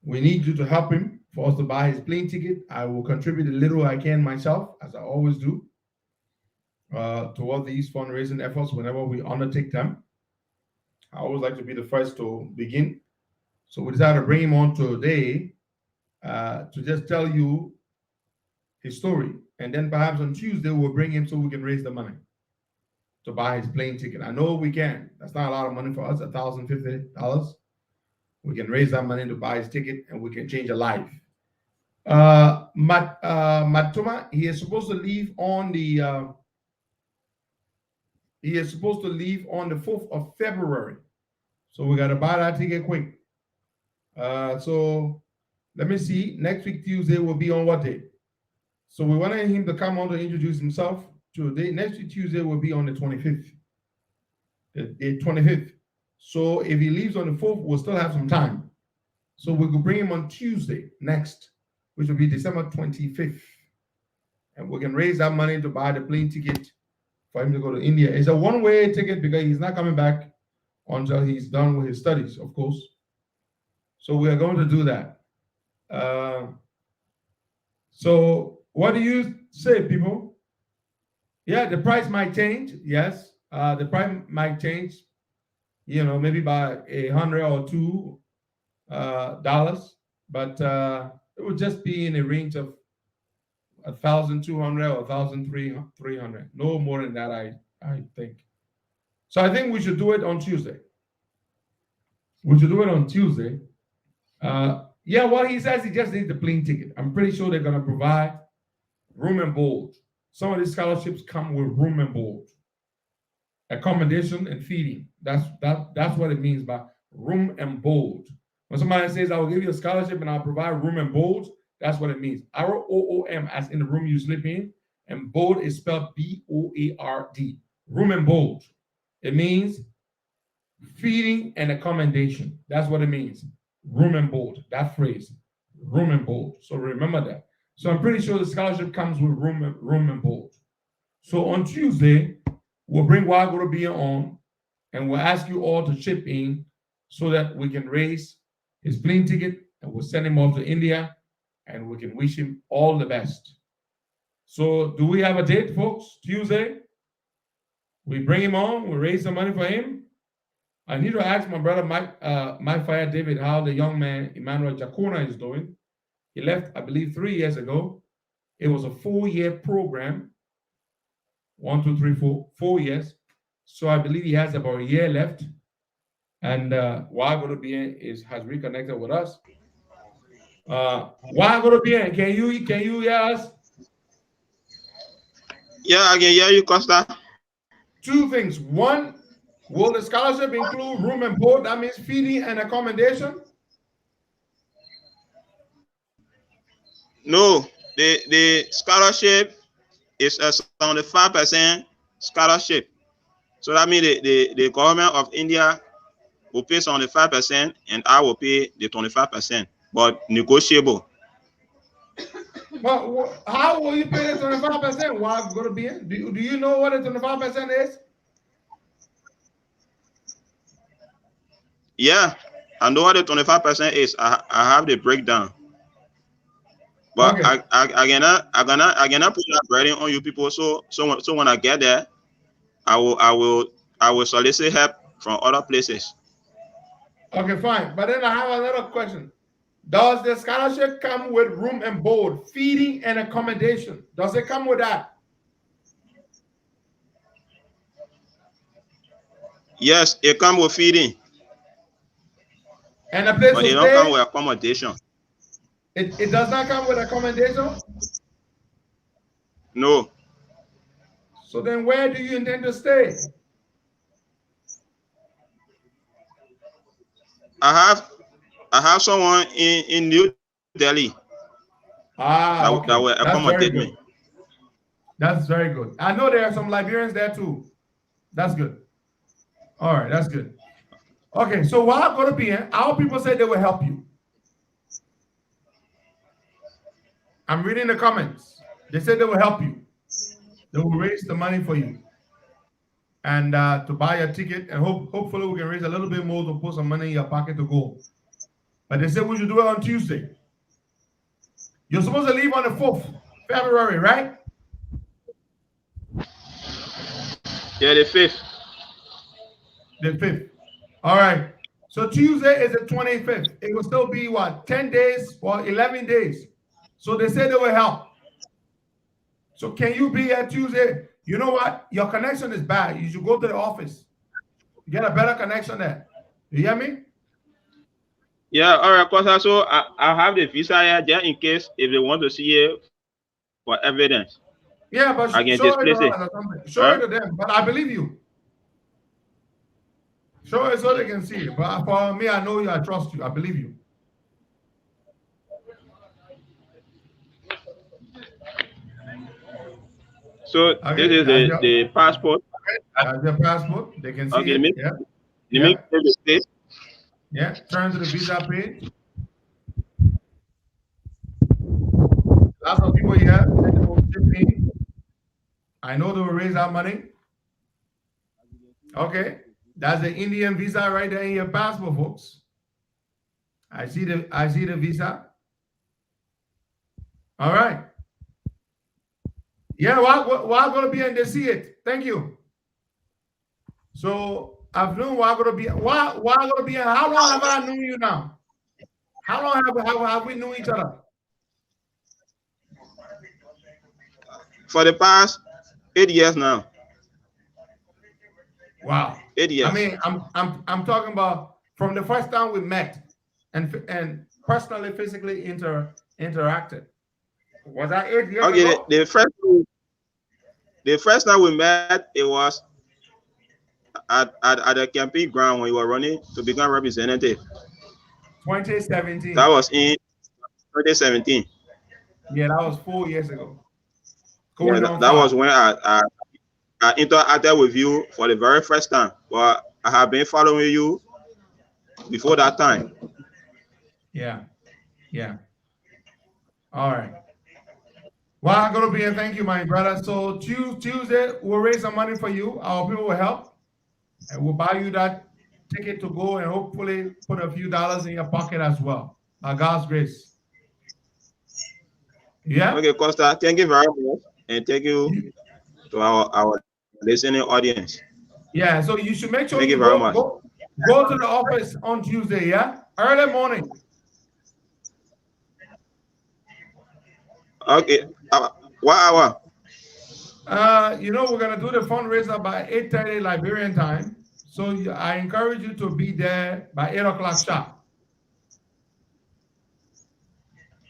we need you to help him for us to buy his plane ticket. I will contribute a little I can myself, as I always do, toward these fundraising efforts whenever we undertake them. I always like to be the first to begin. So we decided to bring him on today to just tell you his story. And then perhaps on Tuesday, we'll bring him so we can raise the money to buy his plane ticket. I know we can. That's not a lot of money for us, $1,050. We can raise that money to buy his ticket and we can change a life. Matuma, he is supposed to leave on the 4th of February. So we got to buy that ticket quick. So let me see. Next week, Tuesday, will be on what day? So we wanted him to come on to introduce himself today. Next week, Tuesday, will be on the 25th. The 25th. So if he leaves on the 4th, we'll still have some time. So we could bring him on Tuesday next, which will be December 25th. And we can raise that money to buy the plane ticket for him to go to India. It's a one-way ticket because he's not coming back until he's done with his studies, of course. So we are going to do that. So what do you say, people? Yeah, the price might change. Yes, the price might change. Maybe by $100 or $2, but it would just be in a range of 1,200 or 1,300. No more than that, I think. So I think we should do it on Tuesday. He says he just needs the plane ticket. I'm pretty sure they're going to provide room and board. Some of these scholarships come with room and board, accommodation and feeding. That's what it means by room and board. When somebody says, I will give you a scholarship and I'll provide room and board, that's what it means. ROOM, as in the room you sleep in, and board is spelled BOARD. Room and board. It means feeding and accommodation. That's what it means. Room and board. That phrase. Room and board. So remember that. So I'm pretty sure the scholarship comes with room and board. So on Tuesday, we'll bring Wagorobia on and we'll ask you all to chip in so that we can raise his plane ticket and we'll send him off to India and we can wish him all the best. So do we have a date, folks? Tuesday? We bring him on, we raise some money for him. I need to ask my brother Mike Fire David how the young man Emmanuel Jacona is doing. He left, I believe, 3 years ago. It was a 4-year program. 1, 2, 3, 4 years. So I believe he has about a year left. And Wagorobia has reconnected with us. Wagorobia, can you hear us? Yeah, I can hear you, Costa. 2 things. One, will the scholarship include room and board? That means feeding and accommodation? No, the scholarship it's a 75% scholarship. So that means the government of India will pay 75% and I will pay the 25%, but negotiable. But how will you pay the 25%? Why going to be in? Do you know what the 25% is? Yeah, I know what the 25% is. I have the breakdown. But okay. I cannot put that burden on you people. So when I get there, I will solicit help from other places. Okay, fine. But then I have another question. Does the scholarship come with room and board, feeding and accommodation? Does it come with that? Yes, it comes with feeding. And a place but to it stay? don't come with accommodation. It does not come with accommodation? No. So then where do you intend to stay? I have someone in New Delhi Okay. that will accommodate me. That's very good. I know there are some Liberians there too. That's good. All right, that's good. Okay, so while I'm going to be here, our people say they will help you. I'm reading the comments. They said they will help you. They will raise the money for you. And to buy a ticket, and hopefully we can raise a little bit more to put some money in your pocket to go. But they said we should do it on Tuesday. You're supposed to leave on the 4th February, right? Yeah, the 5th. The 5th. All right. So Tuesday is the 25th. It will still be what, 10 days or 11 days. So they said they will help. So can you be at Tuesday? You know what? Your connection is bad. You should go to the office. Get a better connection there. You hear me? Yeah, all right, Costa. So I have the visa here just in case if they want to see it for evidence. Yeah, but I can show it to displace it. us or something. Show it to them. But I believe you. Show it so they can see it. But for me, I know you. I trust you. I believe you. So this is the passport. That's your passport. They can see it. Yeah. Let me give the state. Yeah. Turn to the visa page. Lots of people here. I know they will raise that money. Okay. That's the Indian visa right there in your passport, folks. I see the visa. All right. Yeah, we're going to be in to see it. Thank you. So I've known we're going to be. Why going to be in? How long have I known you now? How long have we known each other? For the past 8 years now. Wow. 8 years. I mean, I'm talking about from the first time we met and personally, physically interacted. Was that 8 years ago? The first time we met, it was at the campaign ground when you were running to become representative. 2017. That was in 2017. Yeah, that was 4 years ago. Yeah, that was when I interacted with you for the very first time. But I have been following you before that time. Yeah. All right. Well, I'm going to be, and thank you, my brother. So Tuesday, we'll raise some money for you. Our people will help. And we'll buy you that ticket to go and hopefully put a few dollars in your pocket as well. By God's grace. Yeah? Okay, Costa, thank you very much. And thank you to our listening audience. Yeah, so you should make sure thank you you very much. Go to the office on Tuesday, yeah? Early morning. Okay. What hour? We're going to do the fundraiser by 8:30 Liberian time. So I encourage you to be there by 8 o'clock sharp.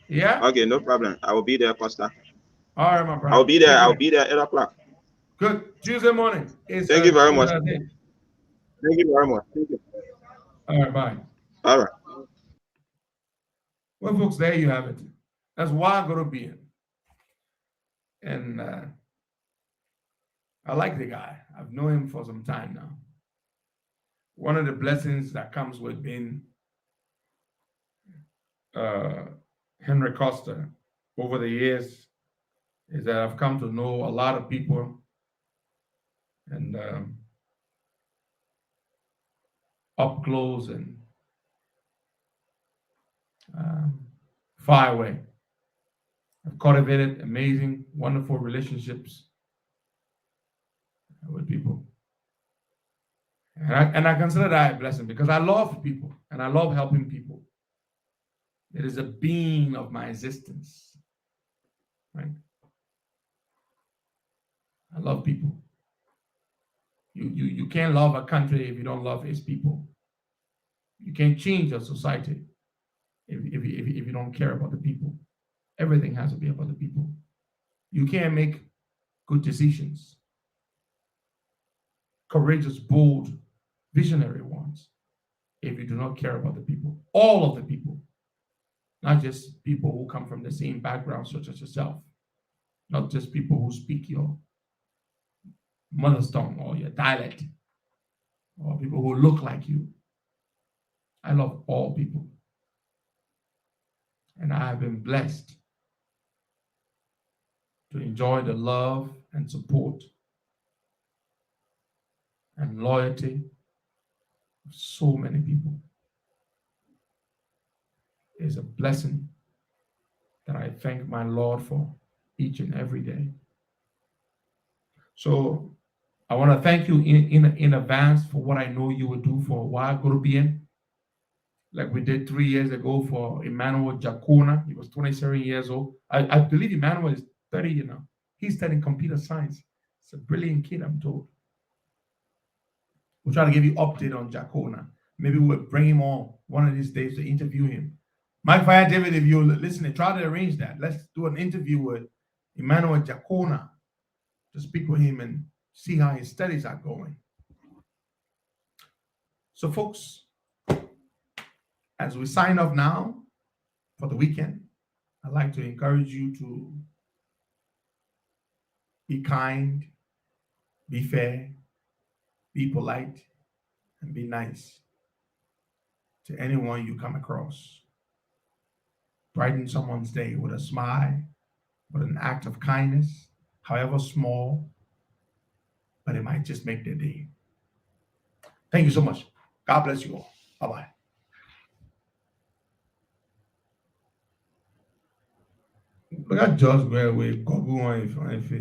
Yeah? Okay, no problem. I will be there, Costa. All right, my brother. I'll be there. I'll be there at 8 o'clock. Good. Tuesday morning. Thank you very much. Thank you very much. Thank you. All right, bye. All right. Well, folks, there you have it. That's why I'm going to be in. And I like the guy. I've known him for some time now. One of the blessings that comes with being Henry Costa over the years is that I've come to know a lot of people and up close and far away. I've cultivated amazing, wonderful relationships with people. And I consider that a blessing because I love people and I love helping people. It is a being of my existence, right? I love people. You can't love a country if you don't love its people. You can't change a society if you don't care about the people. Everything has to be about the people. You can't make good decisions, courageous, bold, visionary ones, if you do not care about the people. All of the people, not just people who come from the same background such as yourself, not just people who speak your mother's tongue or your dialect, or people who look like you. I love all people. And I have been blessed to enjoy the love and support and loyalty of so many people. It's a blessing that I thank my Lord for each and every day. So I want to thank you in advance for what I know you will do for Gurubian, like we did 3 years ago for Emmanuel Jacona. He was 27 years old. I believe Emmanuel is 30, you know. He's studying computer science. It's a brilliant kid, I'm told. We'll try to give you update on Jacona. Maybe we'll bring him on one of these days to interview him. Mike Fire David, if you're listening, try to arrange that. Let's do an interview with Emmanuel Jacona to speak with him and see how his studies are going. So, folks, as we sign off now for the weekend, I'd like to encourage you to be kind, be fair, be polite, and be nice to anyone you come across. Brighten someone's day with a smile, with an act of kindness, however small, but it might just make their day. Thank you so much. God bless you all. Bye-bye. Look at George where we go on if